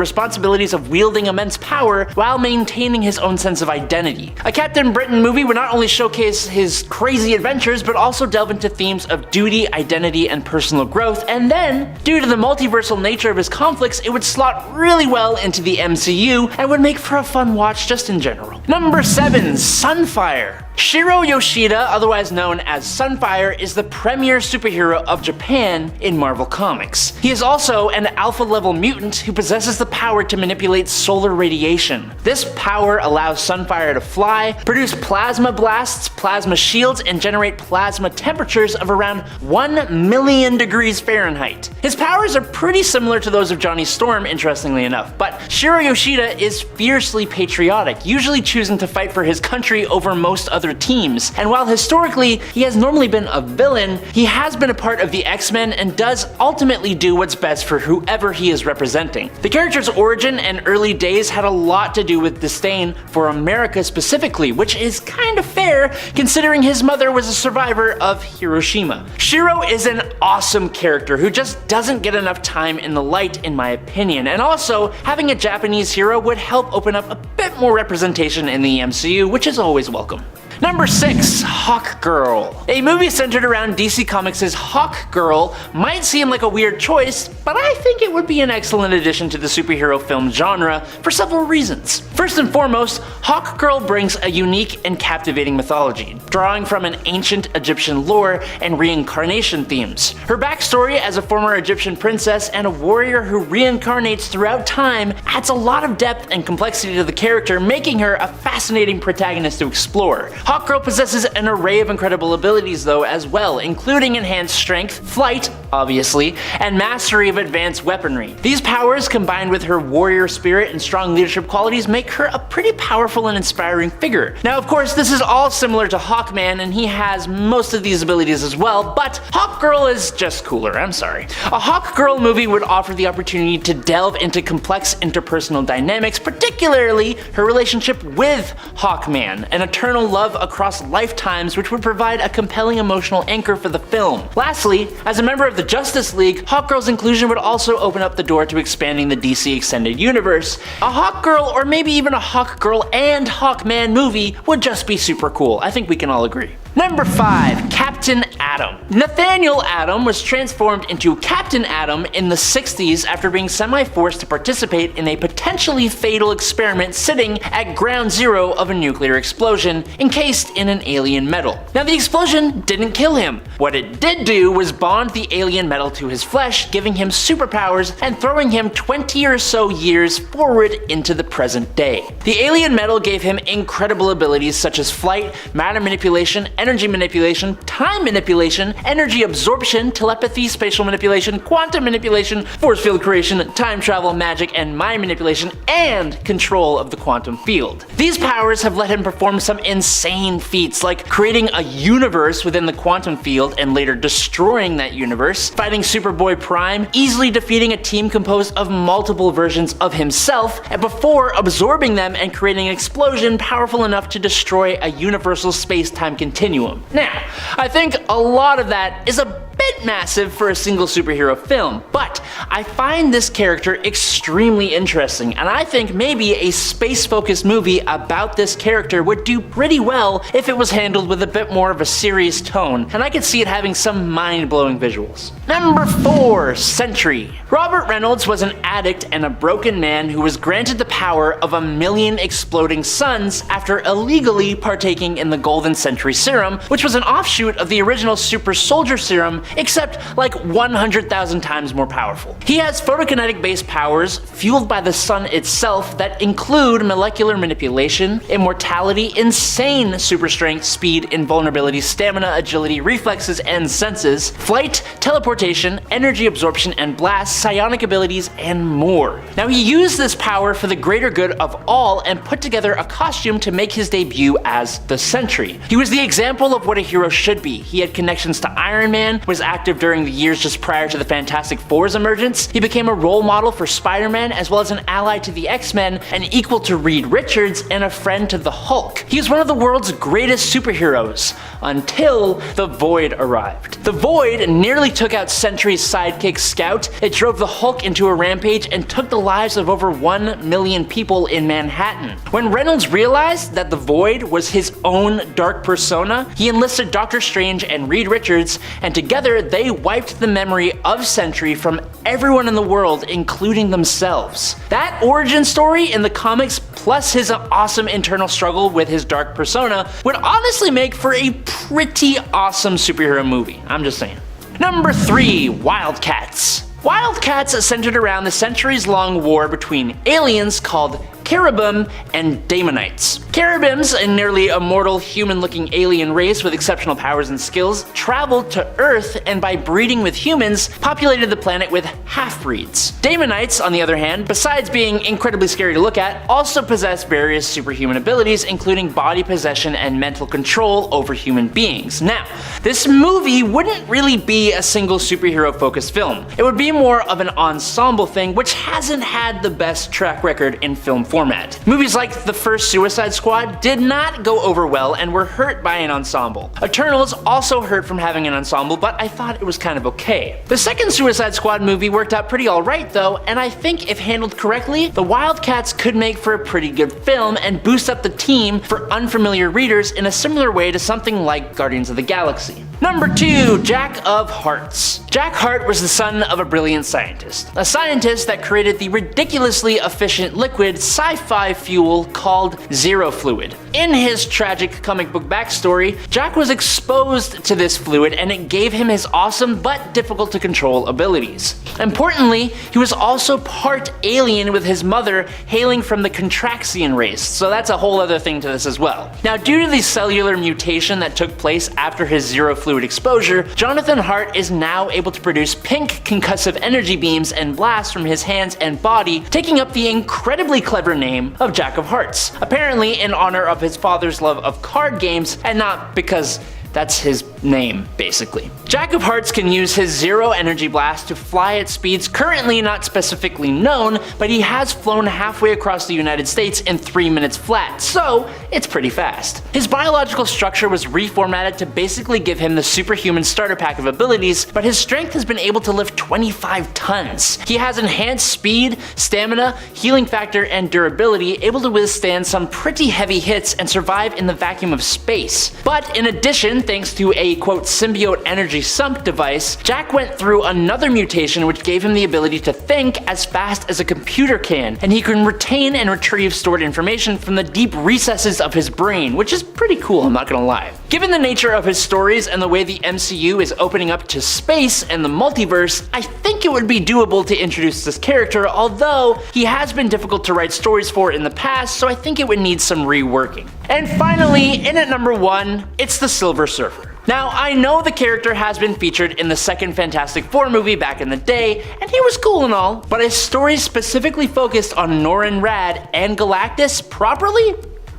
responsibilities of wielding immense power while maintaining his own sense of identity. A Captain Britain movie would not only showcase his crazy adventures, but also delve into themes of duty, identity, and personal growth, and then, due to the multiversal nature of his conflicts, it would slot really well into the MCU and would make for a fun watch just in general. Number 7. Sunfire. Shiro Yoshida, otherwise known as Sunfire, is the premier superhero of Japan in Marvel Comics. He is also an alpha-level mutant who possesses the power to manipulate solar radiation. This power allows Sunfire to fly, produce plasma blasts, plasma shields, and generate plasma temperatures of around 1 million degrees Fahrenheit. His powers are pretty similar to those of Johnny Storm, interestingly enough, but Shiro Yoshida is fiercely patriotic, usually choosing to fight for his country over most other teams. And while historically he has normally been a villain, he has been a part of the X-Men and does ultimately do what's best for whoever he is representing. The character's origin and early days had a lot to do with disdain for America specifically, which is kind of fair considering his mother was a survivor of Hiroshima. Shiro is an awesome character who just doesn't get enough time in the light in my opinion, and also having a Japanese hero would help open up a bit more representation in the MCU, which is always welcome. Number 6. Hawkgirl. A movie centered around DC Comics' Hawkgirl might seem like a weird choice, but I think it would be an excellent addition to the superhero film genre for several reasons. First and foremost, Hawkgirl brings a unique and captivating mythology, drawing from an ancient Egyptian lore and reincarnation themes. Her backstory as a former Egyptian princess and a warrior who reincarnates throughout time adds a lot of depth and complexity to the character, making her a fascinating protagonist to explore. Hawkgirl possesses an array of incredible abilities though as well, including enhanced strength, flight, obviously, and mastery of advanced weaponry. These powers, combined with her warrior spirit and strong leadership qualities, make her a pretty powerful and inspiring figure. Now of course this is all similar to Hawkman and he has most of these abilities as well, but Hawkgirl is just cooler, I'm sorry. A Hawkgirl movie would offer the opportunity to delve into complex interpersonal dynamics, particularly her relationship with Hawkman, an eternal love across lifetimes which would provide a compelling emotional anchor for the film. Lastly, as a member of the Justice League, Hawkgirl's inclusion would also open up the door to expanding the DC Extended Universe. A Hawkgirl or maybe even a Hawkgirl and Hawkman movie would just be super cool, I think we can all agree. Number 5. Captain Atom. Nathaniel Atom was transformed into Captain Atom in the 60s after being semi-forced to participate in a potentially fatal experiment sitting at ground zero of a nuclear explosion encased in an alien metal. Now the explosion didn't kill him. What it did do was bond the alien metal to his flesh, giving him superpowers and throwing him 20 or so years forward into the present day. The alien metal gave him incredible abilities such as flight, matter manipulation, energy manipulation, time manipulation, energy absorption, telepathy, spatial manipulation, quantum manipulation, force field creation, time travel, magic, and mind manipulation, and control of the quantum field. These powers have let him perform some insane feats like creating a universe within the quantum field and later destroying that universe, fighting Superboy Prime, easily defeating a team composed of multiple versions of himself, and before absorbing them and creating an explosion powerful enough to destroy a universal space-time continuum. Now, I think a lot of that is a bit massive for a single superhero film, but I find this character extremely interesting, and I think maybe a space-focused movie about this character would do pretty well if it was handled with a bit more of a serious tone, and I could see it having some mind-blowing visuals. Number 4. Sentry. Robert Reynolds was an addict and a broken man who was granted the power of 1,000,000 exploding suns after illegally partaking in the Golden Sentry Serum, which was an offshoot of the original Super Soldier Serum, except like 100,000 times more powerful. He has photokinetic-based powers fueled by the sun itself that include molecular manipulation, immortality, insane super strength, speed, invulnerability, stamina, agility, reflexes, and senses, flight, teleportation, energy absorption and blast, psionic abilities, and more. Now he used this power for the greater good of all and put together a costume to make his debut as the Sentry. He was the example of what a hero should be. He had connections to Iron Man, was active during the years just prior to the Fantastic Four's emergence. He became a role model for Spider-Man as well as an ally to the X-Men, an equal to Reed Richards, and a friend to the Hulk. He is one of the world's greatest superheroes until the Void arrived. The Void nearly took out Sentry's sidekick Scout. It drove the Hulk into a rampage and took the lives of over 1 million people in Manhattan. When Reynolds realized that the Void was his own dark persona, he enlisted Doctor Strange and Reed Richards, and together they wiped the memory of Sentry from everyone in the world, including themselves. That origin story in the comics, plus his awesome internal struggle with his dark persona, would honestly make for a pretty awesome superhero movie. I'm just saying. Number 3. Wildcats. Wildcats centered around the centuries-long war between aliens called Caliban and Daemonites. Caliban's, a nearly immortal human-looking alien race with exceptional powers and skills, traveled to Earth and by breeding with humans, populated the planet with half-breeds. Daemonites, on the other hand, besides being incredibly scary to look at, also possess various superhuman abilities, including body possession and mental control over human beings. Now, this movie wouldn't really be a single superhero-focused film. It would be more of an ensemble thing, which hasn't had the best track record in film format. Movies like the first Suicide Squad did not go over well and were hurt by an ensemble. Eternals also hurt from having an ensemble, but I thought it was kind of okay. The second Suicide Squad movie worked out pretty alright though, and I think if handled correctly, the Wildcats could make for a pretty good film and boost up the team for unfamiliar readers in a similar way to something like Guardians of the Galaxy. Number 2. Jack of Hearts. Jack Hart was the son of a brilliant scientist. A scientist that created the ridiculously efficient liquid sci-fi fuel called Zero Fluid. In his tragic comic book backstory, Jack was exposed to this fluid and it gave him his awesome but difficult to control abilities. Importantly, he was also part alien with his mother hailing from the Contraxian race, so that's a whole other thing to this as well. Now, due to the cellular mutation that took place after his Zero Fluid exposure, Jonathan Hart is now able to produce pink concussive energy beams and blasts from his hands and body, taking up the incredibly clever name of Jack of Hearts, apparently in honor of his father's love of card games and not because that's his name, basically. Jack of Hearts can use his Zero Energy Blast to fly at speeds currently not specifically known, but he has flown halfway across the United States in 3 minutes flat, so it's pretty fast. His biological structure was reformatted to basically give him the superhuman starter pack of abilities, but his strength has been able to lift 25 tons. He has enhanced speed, stamina, healing factor, and durability, able to withstand some pretty heavy hits and survive in the vacuum of space. But in addition, mutation, thanks to a quote symbiote energy sump device, Jack went through another mutation which gave him the ability to think as fast as a computer can, and he can retain and retrieve stored information from the deep recesses of his brain, which is pretty cool, I'm not gonna lie. Given the nature of his stories and the way the MCU is opening up to space and the multiverse, I think it would be doable to introduce this character, although he has been difficult to write stories for in the past, so I think it would need some reworking. And finally, in at number 1, it's the Silver Surfer. Now, I know the character has been featured in the second Fantastic Four movie back in the day, and he was cool and all, but his stories specifically focused on Norrin Radd and Galactus properly?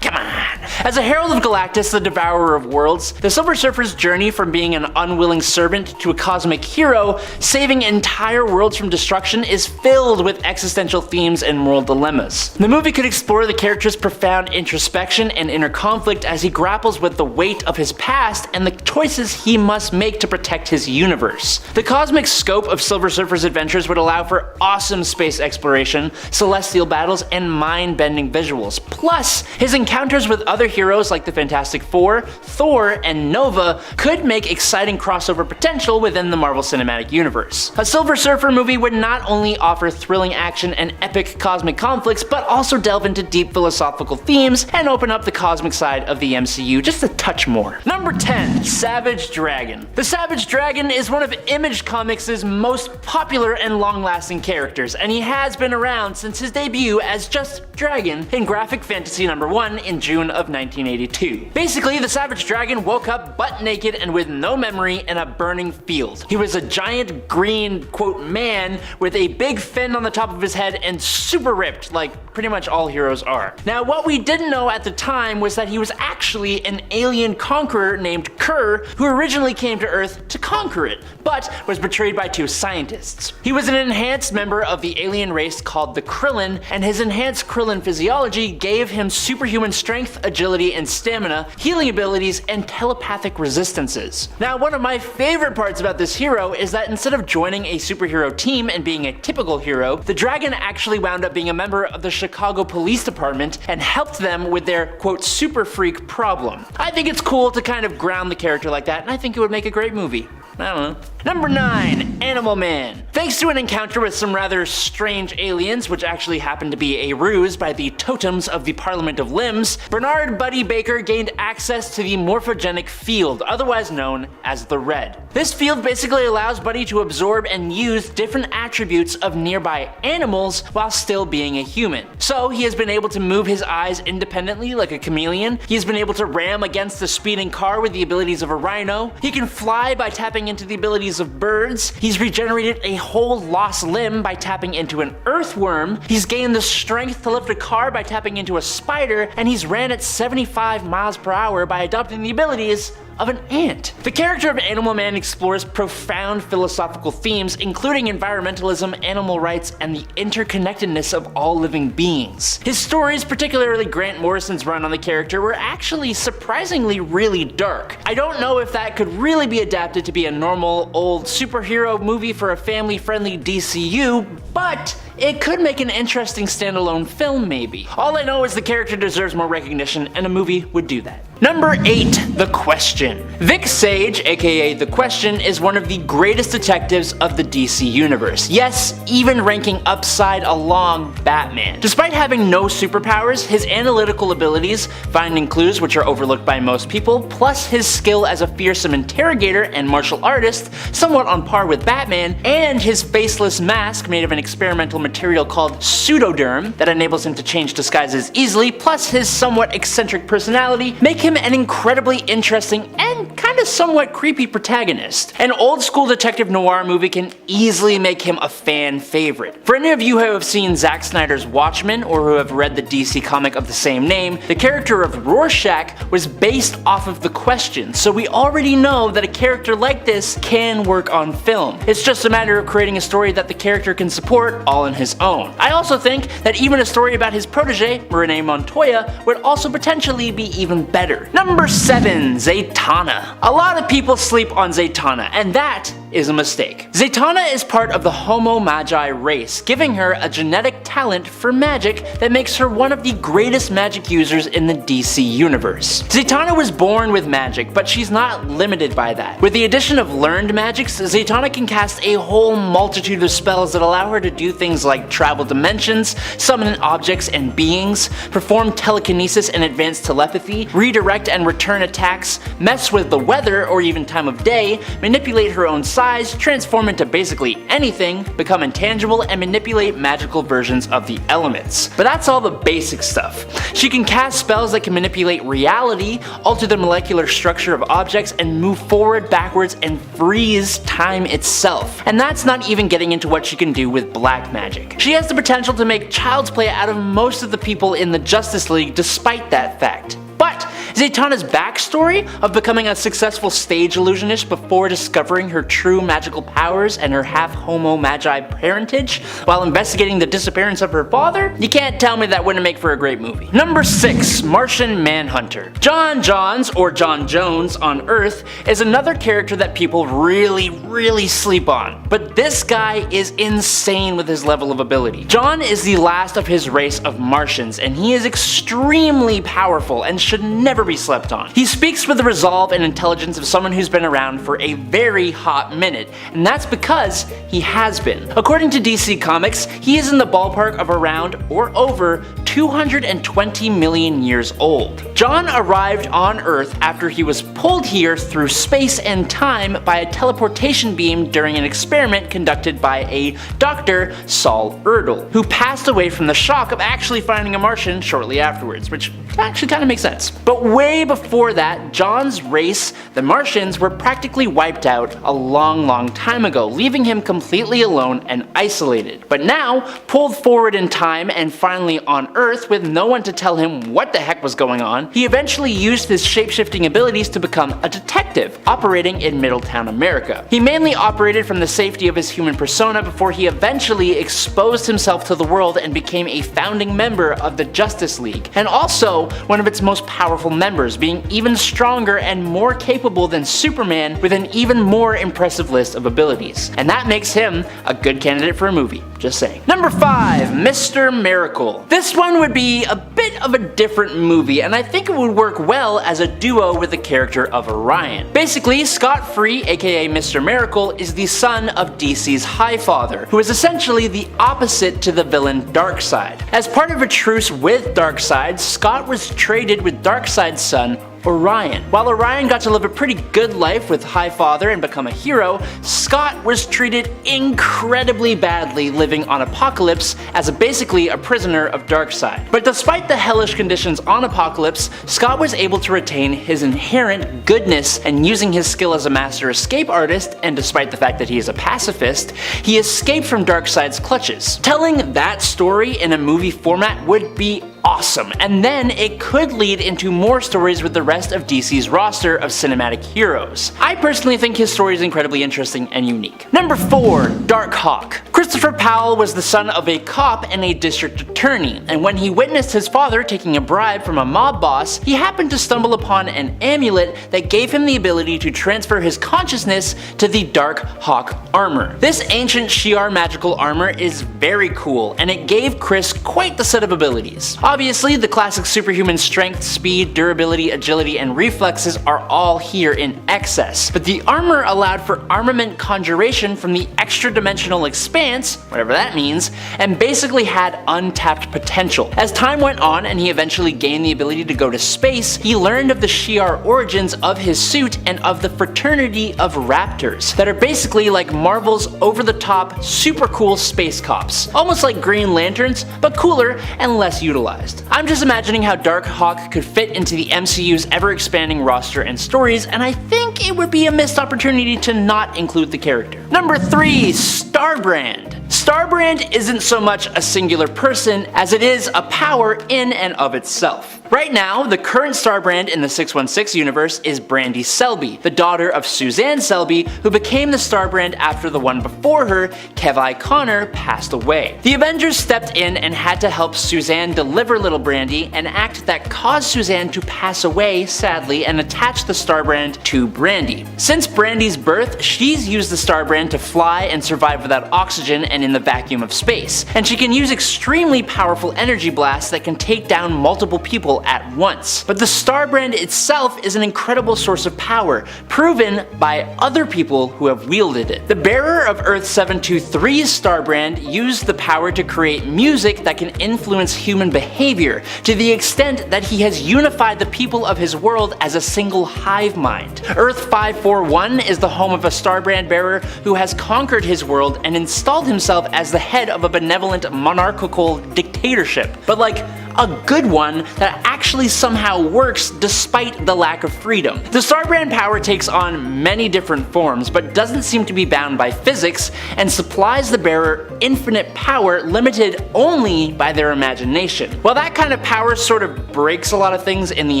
Come on. As a herald of Galactus, the Devourer of Worlds, the Silver Surfer's journey from being an unwilling servant to a cosmic hero, saving entire worlds from destruction, is filled with existential themes and moral dilemmas. The movie could explore the character's profound introspection and inner conflict as he grapples with the weight of his past and the choices he must make to protect his universe. The cosmic scope of Silver Surfer's adventures would allow for awesome space exploration, celestial battles, and mind-bending visuals. Plus, his encounters with other heroes like the Fantastic Four, Thor, and Nova could make exciting crossover potential within the Marvel Cinematic Universe. A Silver Surfer movie would not only offer thrilling action and epic cosmic conflicts, but also delve into deep philosophical themes and open up the cosmic side of the MCU just a touch more. Number 10, Savage Dragon. The Savage Dragon is one of Image Comics' most popular and long-lasting characters, and he has been around since his debut as just Dragon in Graphic Fantasy number 1 in June of 1982. Basically, the Savage Dragon woke up butt naked and with no memory in a burning field. He was a giant green, quote, man with a big fin on the top of his head and super ripped, like pretty much all heroes are. Now, what we didn't know at the time was that he was actually an alien conqueror named Kerr, who originally came to Earth to conquer it, but was betrayed by 2 scientists. He was an enhanced member of the alien race called the Krillin, and his enhanced Krillin physiology gave him superhuman strength, agility, and stamina, healing abilities, and telepathic resistances. Now, one of my favorite parts about this hero is that instead of joining a superhero team and being a typical hero, the Dragon actually wound up being a member of the Chicago Police Department and helped them with their, quote, super freak problem. I think it's cool to kind of ground the character like that, and I think it would make a great movie. I don't know. Number 9, Animal Man. Thanks to an encounter with some rather strange aliens, which actually happened to be a ruse by the totems of the Parliament of Limbs, Bernard Buddy Baker gained access to the morphogenic field, otherwise known as the Red. This field basically allows Buddy to absorb and use different attributes of nearby animals while still being a human. So he has been able to move his eyes independently like a chameleon, he has been able to ram against a speeding car with the abilities of a rhino, he can fly by tapping into the abilities of birds, he's regenerated a whole lost limb by tapping into an earthworm, he's gained the strength to lift a car by tapping into a spider, and he's ran at 75 miles per hour by adopting the abilities of an ant. The character of Animal Man explores profound philosophical themes, including environmentalism, animal rights, and the interconnectedness of all living beings. His stories, particularly Grant Morrison's run on the character, were actually surprisingly really dark. I don't know if that could really be adapted to be a normal, old superhero movie for a family-friendly DCU, but it could make an interesting standalone film maybe. All I know is the character deserves more recognition, and a movie would do that. Number 8, The Question. Vic Sage, aka The Question, is one of the greatest detectives of the DC universe. Yes, even ranking upside along Batman. Despite having no superpowers, his analytical abilities, finding clues which are overlooked by most people, plus his skill as a fearsome interrogator and martial artist, somewhat on par with Batman, and his faceless mask made of an experimental material called pseudoderm that enables him to change disguises easily, plus his somewhat eccentric personality, make him an incredibly interesting and kind of somewhat creepy protagonist. An old school detective noir movie can easily make him a fan favorite. For any of you who have seen Zack Snyder's Watchmen or who have read the DC comic of the same name, the character of Rorschach was based off of The Question, so we already know that a character like this can work on film. It's just a matter of creating a story that the character can support all on his own. I also think that even a story about his protege, Renee Montoya, would also potentially be even better. Spider. Number 7. Zetana. A lot of people sleep on Zetana, and that is a mistake. Zetana is part of the Homo Magi race, giving her a genetic talent for magic that makes her one of the greatest magic users in the DC universe. Zetana was born with magic, but she's not limited by that. With the addition of learned magics, Zetana can cast a whole multitude of spells that allow her to do things like travel dimensions, summon objects and beings, perform telekinesis and advanced telepathy, redirect and return attacks, mess with the weather or even time of day, manipulate her own size, transform into basically anything, become intangible, and manipulate magical versions of the elements. But that's all the basic stuff. She can cast spells that can manipulate reality, alter the molecular structure of objects, and move forward, backwards, and freeze time itself. And that's not even getting into what she can do with black magic. She has the potential to make child's play out of most of the people in the Justice League despite that fact. But Zetana's backstory of becoming a successful stage illusionist before discovering her true magical powers and her half-Homo Magi parentage while investigating the disappearance of her father? You can't tell me that wouldn't make for a great movie. Number 6. Martian Manhunter. John Johns, or John Jones on Earth, is another character that people really sleep on. But this guy is insane with his level of ability. John is the last of his race of Martians, and he is extremely powerful and should never be slept on. He speaks with the resolve and intelligence of someone who's been around for a very hot minute, and that's because he has been. According to DC Comics, he is in the ballpark of around or over 220 million years old. John arrived on Earth after he was pulled here through space and time by a teleportation beam during an experiment conducted by a Dr. Saul Erdl, who passed away from the shock of actually finding a Martian shortly afterwards, which actually kind of makes sense. But way before that, John's race, the Martians, were practically wiped out a long time ago, leaving him completely alone and isolated. But now, pulled forward in time and finally on Earth with no one to tell him what the heck was going on, he eventually used his shape-shifting abilities to become a detective, operating in Middletown, America. He mainly operated from the safety of his human persona before he eventually exposed himself to the world and became a founding member of the Justice League, and also one of its most powerful members, being even stronger and more capable than Superman with an even more impressive list of abilities. And that makes him a good candidate for a movie, just saying. Number 5. Mr. Miracle. This one would be a bit of a different movie, and I think it would work well as a duo with the character of Orion. Basically, Scott Free, aka Mr. Miracle, is the son of DC's Highfather, who is essentially the opposite to the villain Darkseid. As part of a truce with Darkseid, Scott was traded with Darkseid's son, Orion. While Orion got to live a pretty good life with Highfather and become a hero, Scott was treated incredibly badly living on Apokolips as basically a prisoner of Darkseid. But despite the hellish conditions on Apokolips, Scott was able to retain his inherent goodness, and using his skill as a master escape artist, and despite the fact that he is a pacifist, he escaped from Darkseid's clutches. Telling that story in a movie format would be awesome, and then it could lead into more stories with the rest of DC's roster of cinematic heroes. I personally think his story is incredibly interesting and unique. Number 4. Darkhawk. Christopher Powell was the son of a cop and a district attorney, and when he witnessed his father taking a bribe from a mob boss, he happened to stumble upon an amulet that gave him the ability to transfer his consciousness to the Darkhawk armor. This ancient Shi'ar magical armor is very cool, and it gave Chris quite the set of abilities. Obviously, the classic superhuman strength, speed, durability, agility, and reflexes are all here in excess, but the armor allowed for armament conjuration from the extra-dimensional expanse, whatever that means, and basically had untapped potential. As time went on and he eventually gained the ability to go to space, he learned of the Shi'ar origins of his suit and of the fraternity of raptors, that are basically like Marvel's over-the-top, super cool space cops. Almost like Green Lanterns, but cooler and less utilized. I'm just imagining how Darkhawk could fit into the MCU's ever-expanding roster and stories, and I think think it would be a missed opportunity to not include the character. Number 3, Starbrand. Starbrand isn't so much a singular person as it is a power in and of itself. Right now, the current Starbrand in the 616 universe is Brandy Selby, the daughter of Suzanne Selby, who became the Starbrand after the one before her, Kevi Connor, passed away. The Avengers stepped in and had to help Suzanne deliver little Brandy, an act that caused Suzanne to pass away, sadly, and attach the Starbrand to Brandy. Since Brandy's birth, she's used the Starbrand to fly and survive without oxygen and in the vacuum of space, and she can use extremely powerful energy blasts that can take down multiple people at once. But the Starbrand itself is an incredible source of power, proven by other people who have wielded it. The bearer of Earth 723's Starbrand used the power to create music that can influence human behavior, to the extent that he has unified the people of his world as a single hive mind. Earth 541 is the home of a Starbrand bearer who has conquered his world and installed himself as the head of a benevolent monarchical dictatorship, but like a good one that actually somehow works despite the lack of freedom. The Starbrand power takes on many different forms, but doesn't seem to be bound by physics, and supplies the bearer infinite power limited only by their imagination. While that kind of power sort of breaks a lot of things in the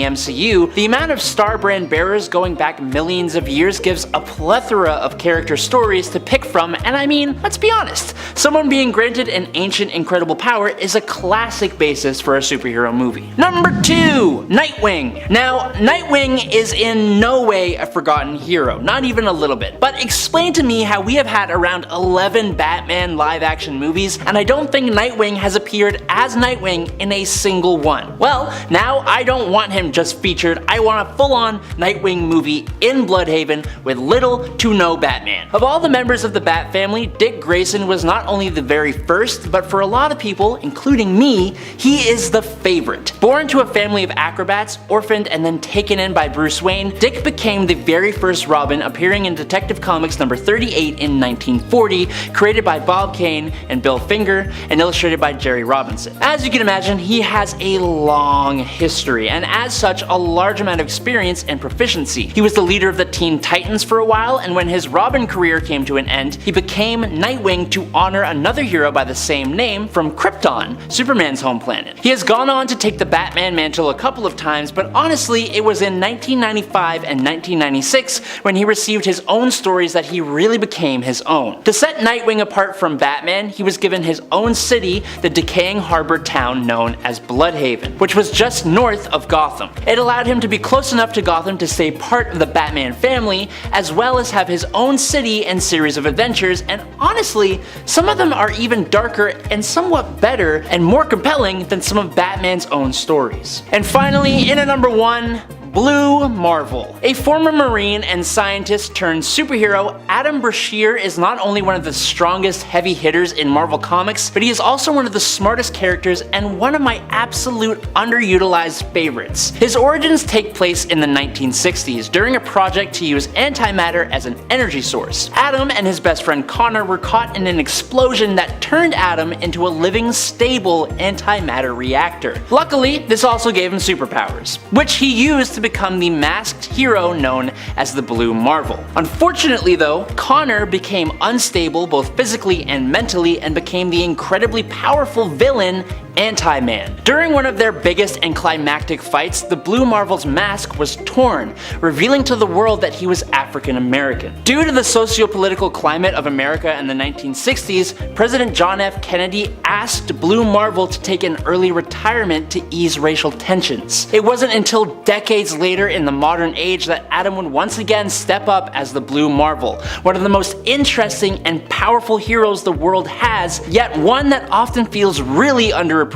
MCU, the amount of Starbrand bearers going back millions of years gives a plethora of character stories to pick from, and I mean, let's be honest, someone being granted an ancient incredible power is a classic basis for a superhero movie. Number 2, Nightwing. Now, Nightwing is in no way a forgotten hero, not even a little bit. But explain to me how we have had around 11 Batman live-action movies, and I don't think Nightwing has appeared as Nightwing in a single one. Well, now I don't want him just featured, I want a full-on Nightwing movie in Bloodhaven with little to no Batman. Of all the members of the Bat family, Dick Grayson was not only the very first, but for a lot of people, including me, he is the favorite. Born to a family of acrobats, orphaned and then taken in by Bruce Wayne, Dick became the very first Robin, appearing in Detective Comics number 38 in 1940, created by Bob Kane and Bill Finger, and illustrated by Jerry Robinson. As you can imagine, he has a long history, and as such, a large amount of experience and proficiency. He was the leader of the Teen Titans for a while, and when his Robin career came to an end, he became Nightwing to honor another hero by the same name from Krypton, Superman's home planet. He has gone on to take the Batman mantle a couple of times, but honestly, it was in 1995 and 1996 when he received his own stories that he really became his own. To set Nightwing apart from Batman, he was given his own city, the decaying harbor town known as Bloodhaven, which was just north of Gotham. It allowed him to be close enough to Gotham to stay part of the Batman family, as well as have his own city and series of adventures, and honestly, some of them are even darker and somewhat better and more compelling than some of Batman's own stories. And finally, in at number 1, Blue Marvel. A former Marine and scientist turned superhero, Adam Brashear is not only one of the strongest heavy hitters in Marvel Comics, but he is also one of the smartest characters and one of my absolute underutilized favorites. His origins take place in the 1960s during a project to use antimatter as an energy source. Adam and his best friend Connor were caught in an explosion that turned Adam into a living, stable antimatter reactor. Luckily, this also gave him superpowers, which he used to become the masked hero known as the Blue Marvel. Unfortunately though, Connor became unstable both physically and mentally and became the incredibly powerful villain Anti-Man. During one of their biggest and climactic fights, the Blue Marvel's mask was torn, revealing to the world that he was African American. Due to the socio-political climate of America in the 1960s, President John F. Kennedy asked Blue Marvel to take an early retirement to ease racial tensions. It wasn't until decades later in the modern age that Adam would once again step up as the Blue Marvel, one of the most interesting and powerful heroes the world has, yet one that often feels really underappreciated.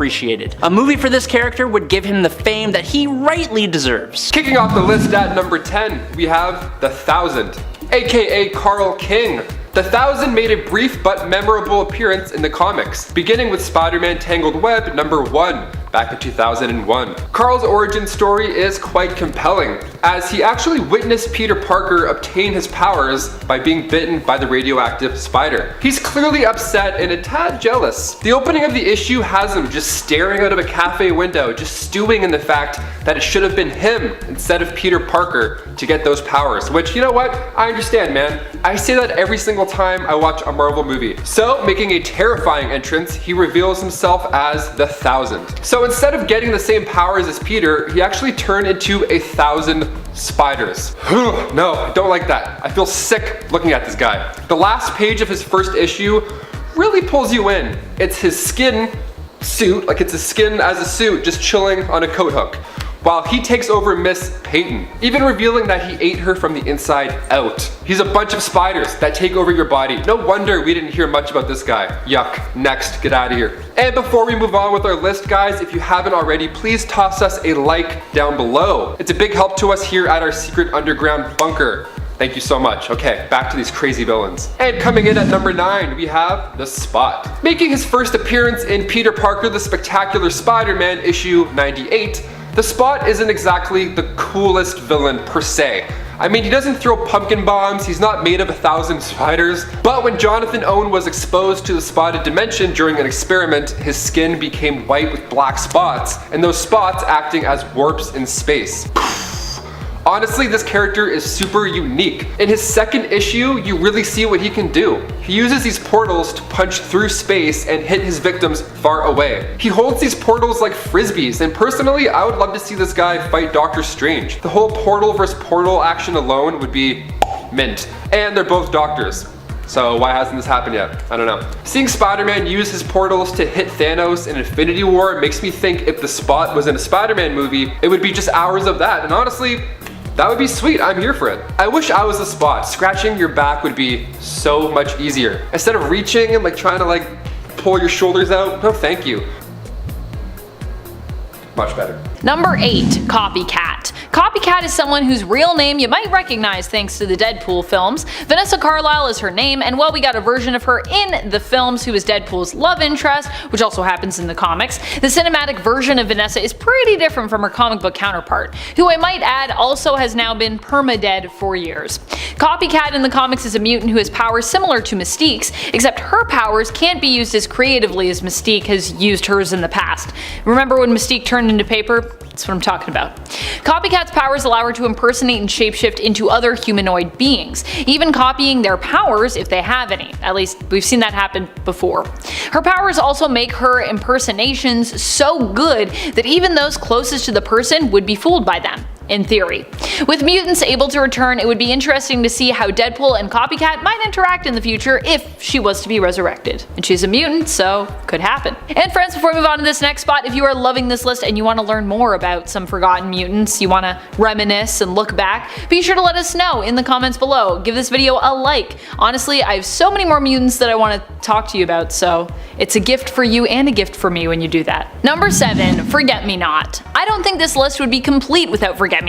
A movie for this character would give him the fame that he rightly deserves. Kicking off the list at number 10, we have the Thousand, aka Carl King. The Thousand made a brief but memorable appearance in the comics, beginning with Spider-Man Tangled Web number 1. back in 2001. Carl's origin story is quite compelling, as he actually witnessed Peter Parker obtain his powers by being bitten by the radioactive spider. He's clearly upset and a tad jealous. The opening of the issue has him just staring out of a cafe window, just stewing in the fact that it should have been him instead of Peter Parker to get those powers, which, you know what, I understand, man. I say that every single time I watch a Marvel movie. So, making a terrifying entrance, he reveals himself as the 1000. So instead of getting the same powers as Peter, he actually turned into 1,000 spiders. No, I don't like that. I feel sick looking at this guy. The last page of his first issue really pulls you in. It's his skin suit, like it's his skin as a suit, just chilling on a coat hook, while he takes over Miss Peyton, even revealing that he ate her from the inside out. He's a bunch of spiders that take over your body. No wonder we didn't hear much about this guy. Yuck. Next, get out of here. And before we move on with our list, guys, if you haven't already, please toss us a like down below. It's a big help to us here at our secret underground bunker. Thank you so much. Okay, back to these crazy villains. And coming in at number 9, we have The Spot. Making his first appearance in Peter Parker the Spectacular Spider-Man issue 98, The Spot isn't exactly the coolest villain per se. I mean, he doesn't throw pumpkin bombs, he's not made of 1,000 spiders, but when Jonathan Owen was exposed to the spotted dimension during an experiment, his skin became white with black spots, and those spots acting as warps in space. Honestly, this character is super unique. In his second issue, you really see what he can do. He uses these portals to punch through space and hit his victims far away. He holds these portals like frisbees, and personally, I would love to see this guy fight Doctor Strange. The whole portal versus portal action alone would be mint. And they're both doctors. So why hasn't this happened yet? I don't know. Seeing Spider-Man use his portals to hit Thanos in Infinity War makes me think if The Spot was in a Spider-Man movie, it would be just hours of that. And honestly, that would be sweet. I'm here for it. I wish I was The Spot. Scratching your back would be so much easier. Instead of reaching and like trying to like pull your shoulders out, no thank you. Much better. Number 8, Copycat. Copycat is someone whose real name you might recognize thanks to the Deadpool films. Vanessa Carlyle is her name, and while we got a version of her in the films who is Deadpool's love interest, which also happens in the comics, the cinematic version of Vanessa is pretty different from her comic book counterpart, who I might add also has now been perma-dead for years. Copycat in the comics is a mutant who has powers similar to Mystique's, except her powers can't be used as creatively as Mystique has used hers in the past. Remember when Mystique turned into paper? That's what I'm talking about. Copycat's powers allow her to impersonate and shapeshift into other humanoid beings, even copying their powers if they have any. At least we've seen that happen before. Her powers also make her impersonations so good that even those closest to the person would be fooled by them. In theory. With mutants able to return, it would be interesting to see how Deadpool and Copycat might interact in the future if she was to be resurrected. And she's a mutant, so could happen. And friends, before we move on to this next spot, if you are loving this list and you want to learn more about some forgotten mutants, you want to reminisce and look back, be sure to let us know in the comments below. Give this video a like. Honestly, I have so many more mutants that I want to talk to you about, so it's a gift for you and a gift for me when you do that. Number 7, Forget-Me-Not. I don't think this list would be complete without Forget-Me-Not.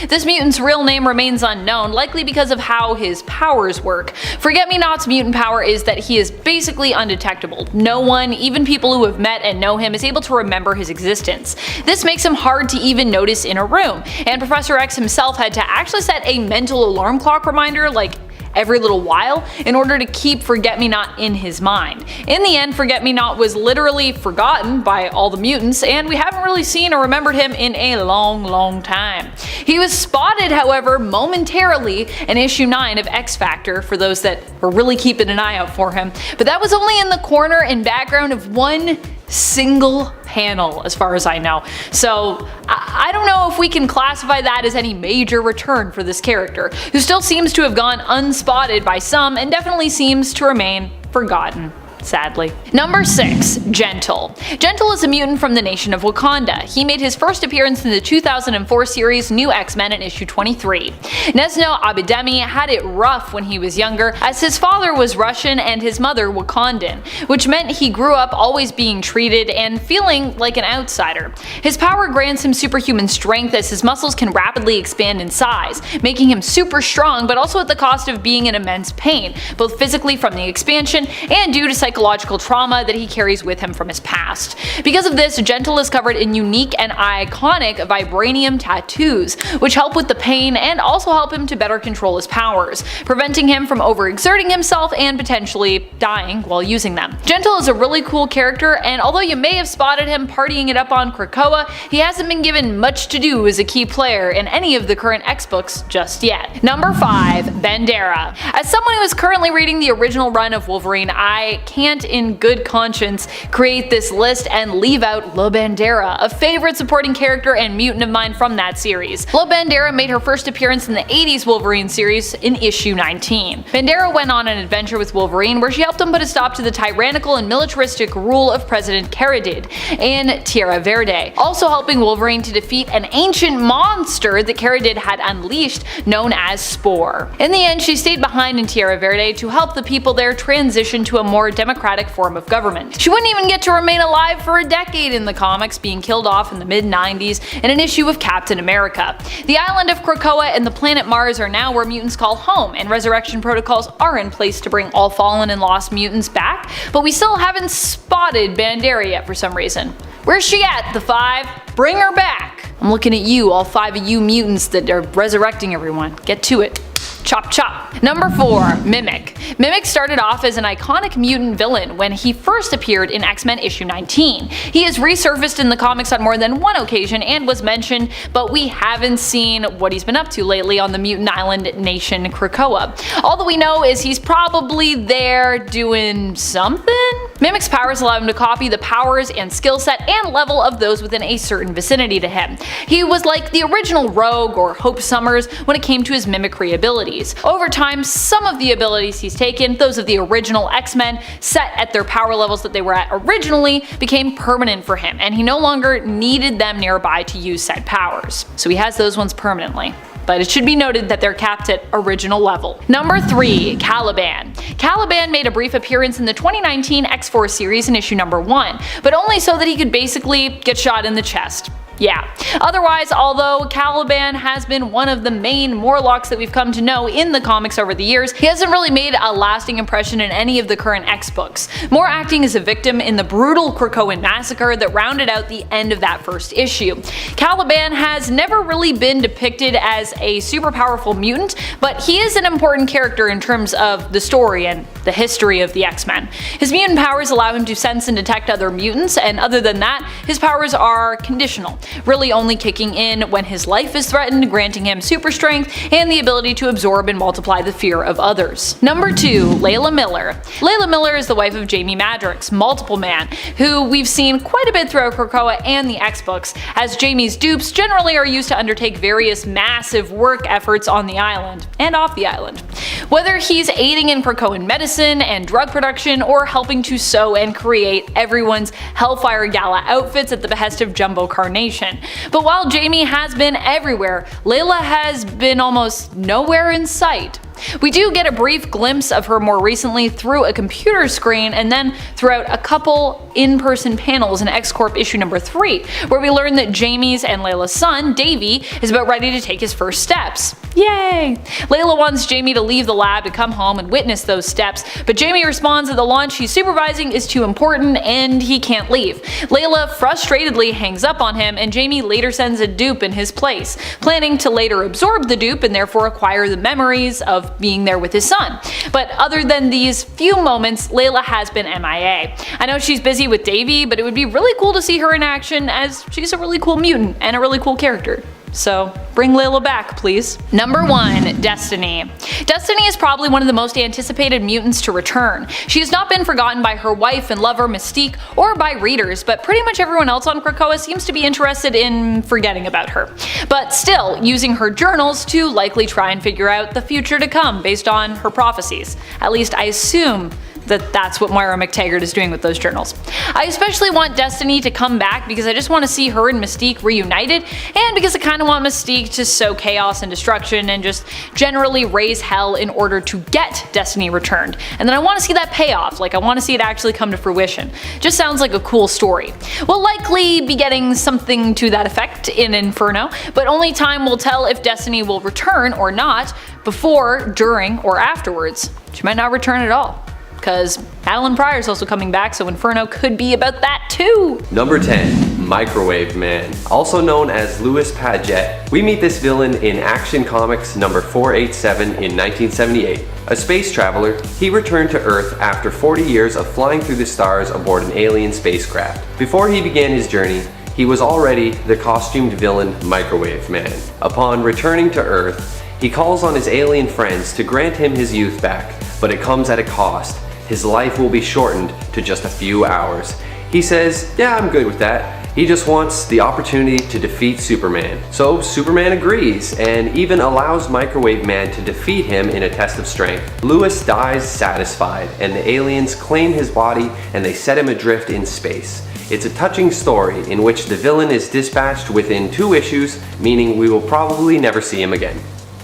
This mutant's real name remains unknown, likely because of how his powers work. Forget-Me-Not's mutant power is that he is basically undetectable. No one, even people who have met and know him, is able to remember his existence. This makes him hard to even notice in a room, and Professor X himself had to actually set a mental alarm clock reminder like every little while in order to keep Forget-Me-Not in his mind. In the end, Forget-Me-Not was literally forgotten by all the mutants, and we haven't really seen or remembered him in a long time. He was spotted, however, momentarily in issue 9 of X Factor for those that were really keeping an eye out for him, but that was only in the corner and background of one single panel as far as I know. So I don't know if we can classify that as any major return for this character, who still seems to have gone unspotted by some and definitely seems to remain forgotten. Sadly. Number 6, Gentle. Gentle is a mutant from the nation of Wakanda. He made his first appearance in the 2004 series New X-Men in issue 23. Nesno Abidemi had it rough when he was younger, as his father was Russian and his mother Wakandan, which meant he grew up always being treated and feeling like an outsider. His power grants him superhuman strength as his muscles can rapidly expand in size, making him super strong, but also at the cost of being in immense pain, both physically from the expansion and due to psychological trauma that he carries with him from his past. Because of this, Gentle is covered in unique and iconic vibranium tattoos, which help with the pain and also help him to better control his powers, preventing him from overexerting himself and potentially dying while using them. Gentle is a really cool character, and although you may have spotted him partying it up on Krakoa, he hasn't been given much to do as a key player in any of the current X books just yet. Number 5. Bandera. As someone who is currently reading the original run of Wolverine, I can't in good conscience create this list and leave out La Bandera, a favorite supporting character and mutant of mine from that series. La Bandera made her first appearance in the 80s Wolverine series in issue 19. Bandera went on an adventure with Wolverine where she helped him put a stop to the tyrannical and militaristic rule of President Caradid in Tierra Verde, also helping Wolverine to defeat an ancient monster that Caradid had unleashed known as Spore. In the end, she stayed behind in Tierra Verde to help the people there transition to a more democratic form of government. She wouldn't even get to remain alive for a decade in the comics, being killed off in the mid-90s in an issue of Captain America. The island of Krakoa and the planet Mars are now where mutants call home, and resurrection protocols are in place to bring all fallen and lost mutants back, but we still haven't spotted Bandera yet for some reason. Where's she at, the 5? Bring her back! I'm looking at you, all 5 of you mutants that are resurrecting everyone. Get to it. Chop chop. Number 4. Mimic. Mimic started off as an iconic mutant villain when he first appeared in X-Men issue 19. He has resurfaced in the comics on more than one occasion and was mentioned, but we haven't seen what he's been up to lately on the mutant island nation Krakoa. All that we know is he's probably there doing something? Mimic's powers allow him to copy the powers and skill set and level of those within a certain vicinity to him. He was like the original Rogue or Hope Summers when it came to his mimicry abilities. Over time, some of the abilities he's taken, those of the original X-Men, set at their power levels that they were at originally, became permanent for him, and he no longer needed them nearby to use said powers. So he has those ones permanently. But it should be noted that they're capped at original level. Number 3. Caliban. Caliban made a brief appearance in the 2019 X-Force series in issue number 1, but only so that he could basically get shot in the chest. Yeah. Otherwise, although Caliban has been one of the main Morlocks that we've come to know in the comics over the years, he hasn't really made a lasting impression in any of the current X books, more acting as a victim in the brutal Krakoan massacre that rounded out the end of that first issue. Caliban has never really been depicted as a super powerful mutant, but he is an important character in terms of the story and the history of the X-Men. His mutant powers allow him to sense and detect other mutants, and other than that, his powers are conditional, really only kicking in when his life is threatened, granting him super strength and the ability to absorb and multiply the fear of others. Number 2. Layla Miller. Layla Miller is the wife of Jamie Madrox, Multiple Man, who we've seen quite a bit throughout Krakoa and the X-books, as Jamie's dupes generally are used to undertake various massive work efforts on the island and off the island. Whether he's aiding in Krakoan medicine and drug production, or helping to sew and create everyone's Hellfire Gala outfits at the behest of Jumbo Carnation. But while Jamie has been everywhere, Layla has been almost nowhere in sight. We do get a brief glimpse of her more recently through a computer screen, and then throughout a couple in-person panels in X-Corp issue number 3, where we learn that Jamie's and Layla's son, Davey, is about ready to take his first steps. Yay! Layla wants Jamie to leave the lab to come home and witness those steps, but Jamie responds that the launch he's supervising is too important and he can't leave. Layla frustratedly hangs up on him, and Jamie later sends a dupe in his place, planning to later absorb the dupe and therefore acquire the memories of being there with his son. But other than these few moments, Layla has been MIA. I know she's busy with Davey, but it would be really cool to see her in action, as she's a really cool mutant and a really cool character. So bring Layla back, please. Number 1. Destiny. Destiny is probably one of the most anticipated mutants to return. She has not been forgotten by her wife and lover Mystique or by readers, but pretty much everyone else on Krakoa seems to be interested in forgetting about her. But still, using her journals to likely try and figure out the future to come based on her prophecies. At least I assume that's what Moira McTaggart is doing with those journals. I especially want Destiny to come back because I just want to see her and Mystique reunited, and because I kind of want Mystique to sow chaos and destruction and just generally raise hell in order to get Destiny returned. And then I want to see that payoff, like I want to see it actually come to fruition. Just sounds like a cool story. We'll likely be getting something to that effect in Inferno, but only time will tell if Destiny will return or not, before, during, or afterwards. She might not return at all. because Madeline Pryor's also coming back, so Inferno could be about that too. Number 10. Microwave Man. Also known as Louis Paget, we meet this villain in Action Comics number 487 in 1978. A space traveler, he returned to Earth after 40 years of flying through the stars aboard an alien spacecraft. Before he began his journey, he was already the costumed villain Microwave Man. Upon returning to Earth, he calls on his alien friends to grant him his youth back, but it comes at a cost. His life will be shortened to just a few hours. He says, yeah, I'm good with that. He just wants the opportunity to defeat Superman. So Superman agrees and even allows Microwave Man to defeat him in a test of strength. Louis dies satisfied and the aliens claim his body and they set him adrift in space. It's a touching story in which the villain is dispatched within 2 issues, meaning we will probably never see him again.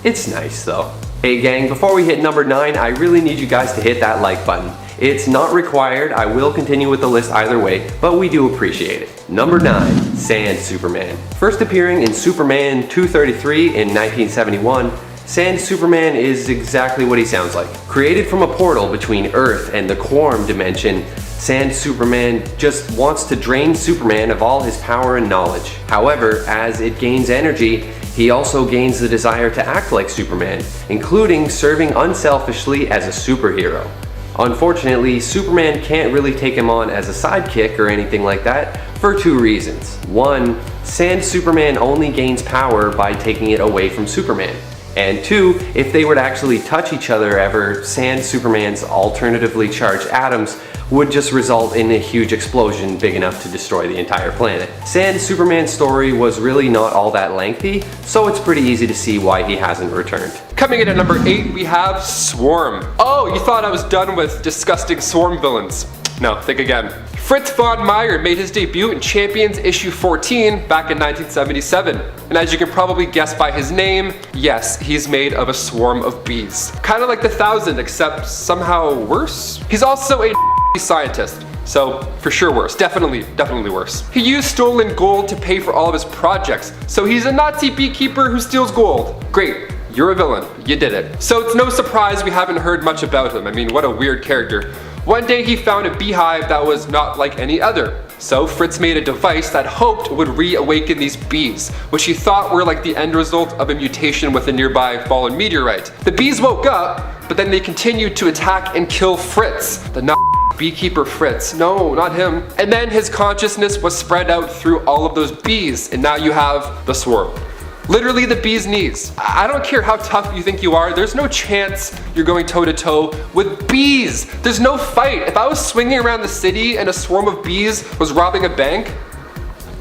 It's nice though. Hey gang, before we hit number 9, I really need you guys to hit that like button. It's not required, I will continue with the list either way, but we do appreciate it. Number 9, Sand Superman. First appearing in Superman 233 in 1971, Sand Superman is exactly what he sounds like. Created from a portal between Earth and the Quorum dimension, Sand Superman just wants to drain Superman of all his power and knowledge. However, as it gains energy, he also gains the desire to act like Superman, including serving unselfishly as a superhero. Unfortunately, Superman can't really take him on as a sidekick or anything like that for 2 reasons. 1, Sand Superman only gains power by taking it away from Superman. And 2, if they were to actually touch each other ever, Sand Superman's alternatively charged atoms would just result in a huge explosion big enough to destroy the entire planet. Sand Superman's story was really not all that lengthy, so it's pretty easy to see why he hasn't returned. Coming in at number 8, we have Swarm. Oh, you thought I was done with disgusting Swarm villains. No, think again. Fritz von Meyer made his debut in Champions issue 14 back in 1977. And as you can probably guess by his name, yes, he's made of a swarm of bees. Kind of like the 1000, except somehow worse. He's also a scientist. So, for sure worse. Definitely worse. He used stolen gold to pay for all of his projects. So he's a Nazi beekeeper who steals gold. Great. You're a villain. You did it. So it's no surprise we haven't heard much about him. I mean, what a weird character. One day he found a beehive that was not like any other. So Fritz made a device that hoped would reawaken these bees, which he thought were like the end result of a mutation with a nearby fallen meteorite. The bees woke up, but then they continued to attack and kill Fritz, the beekeeper Fritz. No, not him. And then his consciousness was spread out through all of those bees, and now you have the swarm. Literally the bee's knees. I don't care how tough you think you are, there's no chance you're going toe to toe with bees. There's no fight. If I was swinging around the city and a swarm of bees was robbing a bank,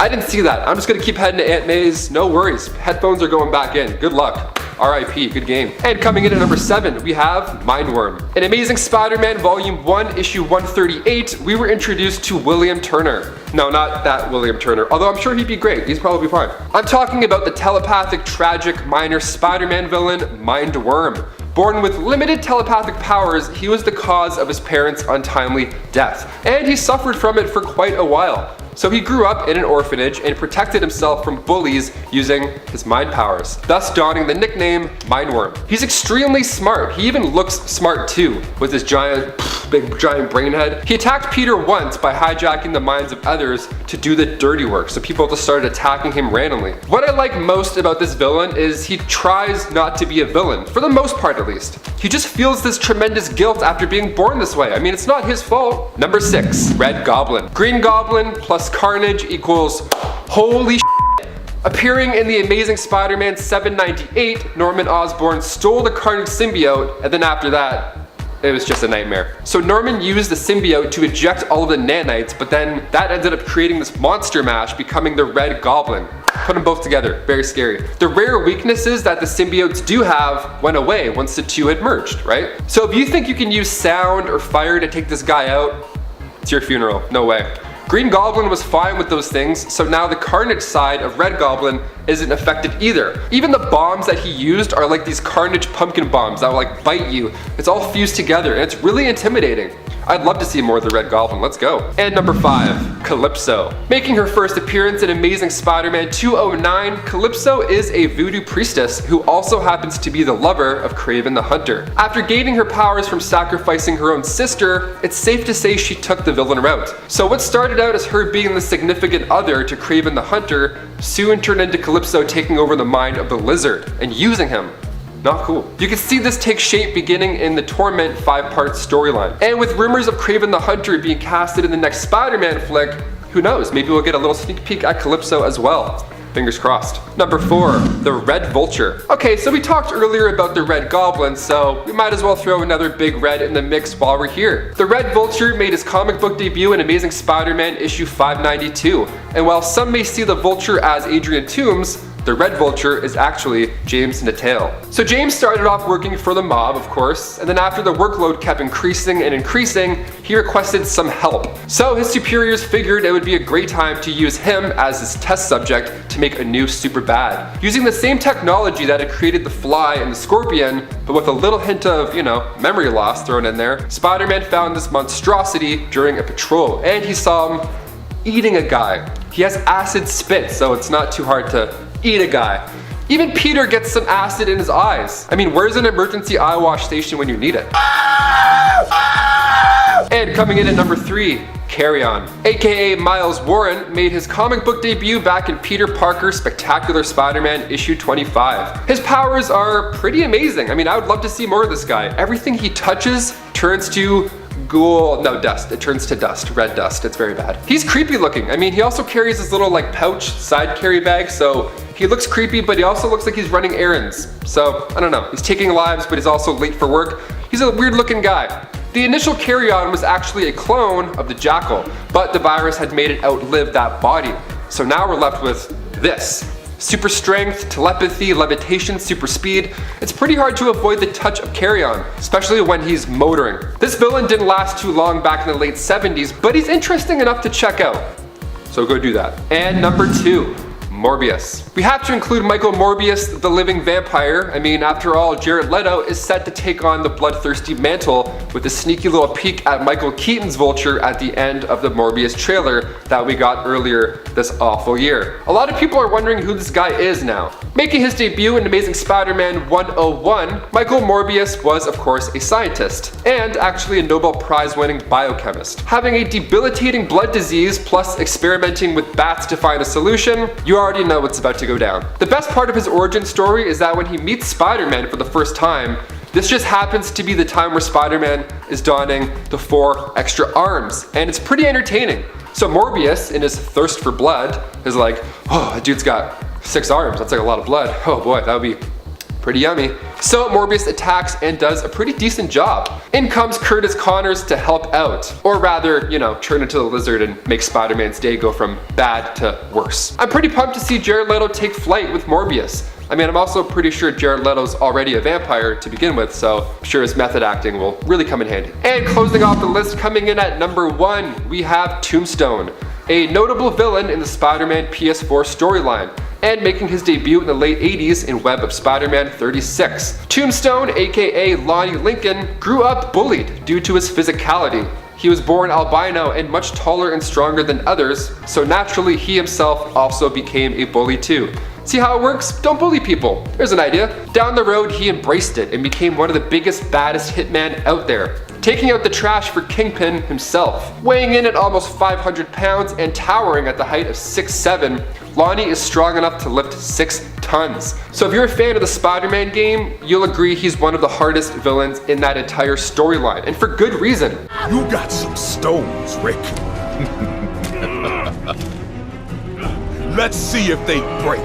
I didn't see that. I'm just gonna keep heading to Aunt May's. No worries. Headphones are going back in. Good luck. RIP, good game. And coming in at number 7, we have Mindworm. In Amazing Spider-Man Volume 1, Issue 138, we were introduced to William Turner. No, not that William Turner, although I'm sure he'd be great. He's probably fine. I'm talking about the telepathic, tragic, minor Spider-Man villain, Mindworm. Born with limited telepathic powers, he was the cause of his parents' untimely death, and he suffered from it for quite a while. So he grew up in an orphanage and protected himself from bullies using his mind powers, thus donning the nickname Mindworm. He's extremely smart. He even looks smart too, with his giant brain head. He attacked Peter once by hijacking the minds of others to do the dirty work, so people just started attacking him randomly. What I like most about this villain is he tries not to be a villain, for the most part at least. He just feels this tremendous guilt after being born this way. I mean, it's not his fault. Number 6, Red Goblin. Green Goblin plus Carnage equals holy shit. Appearing in the Amazing Spider-Man 798, Norman Osborn stole the Carnage symbiote, and then after that, it was just a nightmare. So Norman used the symbiote to eject all of the nanites, but then that ended up creating this monster mash, becoming the Red Goblin. Put them both together, very scary. The rare weaknesses that the symbiotes do have went away once the two had merged, right? So if you think you can use sound or fire to take this guy out, it's your funeral, no way. Green Goblin was fine with those things, so now the Carnage side of Red Goblin isn't affected either. Even the bombs that he used are like these Carnage pumpkin bombs that will like bite you. It's all fused together and it's really intimidating. I'd love to see more of the Red Goblin, let's go. And number 5, Calypso. Making her first appearance in Amazing Spider-Man 209, Calypso is a voodoo priestess who also happens to be the lover of Kraven the Hunter. After gaining her powers from sacrificing her own sister, it's safe to say she took the villain route. So what started out as her being the significant other to Kraven the Hunter soon turned into Calypso taking over the mind of the Lizard and using him. Not cool. You can see this take shape beginning in the Torment 5-part storyline. And with rumors of Kraven the Hunter being casted in the next Spider-Man flick, who knows, maybe we'll get a little sneak peek at Calypso as well. Fingers crossed. Number 4, the Red Vulture. Okay, so we talked earlier about the Red Goblin, so we might as well throw another big red in the mix while we're here. The Red Vulture made his comic book debut in Amazing Spider-Man issue 592, and while some may see the Vulture as Adrian Toomes, the Red Vulture is actually James Natal. So James started off working for the mob, of course, and then after the workload kept increasing and increasing, he requested some help. So his superiors figured it would be a great time to use him as his test subject to make a new super bad. Using the same technology that had created the Fly and the Scorpion, but with a little hint of, memory loss thrown in there, Spider-Man found this monstrosity during a patrol, and he saw him eating a guy. He has acid spit, so it's not too hard to eat a guy. Even Peter gets some acid in his eyes. I mean, where's an emergency eye wash station when you need it? And coming in at number 3, Carrion. AKA Miles Warren made his comic book debut back in Peter Parker's Spectacular Spider-Man issue 25. His powers are pretty amazing. I mean, I would love to see more of this guy. Everything he touches turns to dust. It turns to dust, red dust. It's very bad. He's creepy looking. I mean, he also carries this little pouch side carry bag, so he looks creepy, but he also looks like he's running errands. So, I don't know. He's taking lives, but he's also late for work. He's a weird looking guy. The initial Carrion was actually a clone of the Jackal, but the virus had made it outlive that body. So now we're left with this. Super strength, telepathy, levitation, super speed. It's pretty hard to avoid the touch of Carrion, especially when he's motoring. This villain didn't last too long back in the late 70s, but he's interesting enough to check out. So go do that. And number 2, Morbius. We have to include Michael Morbius, the living vampire. I mean, after all, Jared Leto is set to take on the bloodthirsty mantle with a sneaky little peek at Michael Keaton's Vulture at the end of the Morbius trailer that we got earlier this awful year. A lot of people are wondering who this guy is now. Making his debut in Amazing Spider-Man 101, Michael Morbius was, of course, a scientist, and actually a Nobel Prize-winning biochemist. Having a debilitating blood disease plus experimenting with bats to find a solution, you already know what's about to go down. The best part of his origin story is that when he meets Spider-Man for the first time, this just happens to be the time where Spider-Man is donning the 4 extra arms, and it's pretty entertaining. So Morbius, in his thirst for blood, is like, oh, that dude's got 6 arms, that's like a lot of blood. Oh boy, that would be pretty yummy. So Morbius attacks and does a pretty decent job. In comes Curtis Connors to help out, or rather, turn into the Lizard and make Spider-Man's day go from bad to worse. I'm pretty pumped to see Jared Leto take flight with Morbius. I mean, I'm also pretty sure Jared Leto's already a vampire to begin with, so I'm sure his method acting will really come in handy. And closing off the list, coming in at number 1, we have Tombstone, a notable villain in the Spider-Man PS4 storyline, and making his debut in the late 80s in Web of Spider-Man 36. Tombstone, aka Lonnie Lincoln, grew up bullied due to his physicality. He was born albino and much taller and stronger than others, so naturally he himself also became a bully too. See how it works? Don't bully people. There's an idea. Down the road, he embraced it and became one of the biggest, baddest hitmen out there, taking out the trash for Kingpin himself. Weighing in at almost 500 pounds and towering at the height of 6'7", Lonnie is strong enough to lift 6 tons. So if you're a fan of the Spider-Man game, you'll agree he's one of the hardest villains in that entire storyline, and for good reason. You got some stones, Rick. Let's see if they break.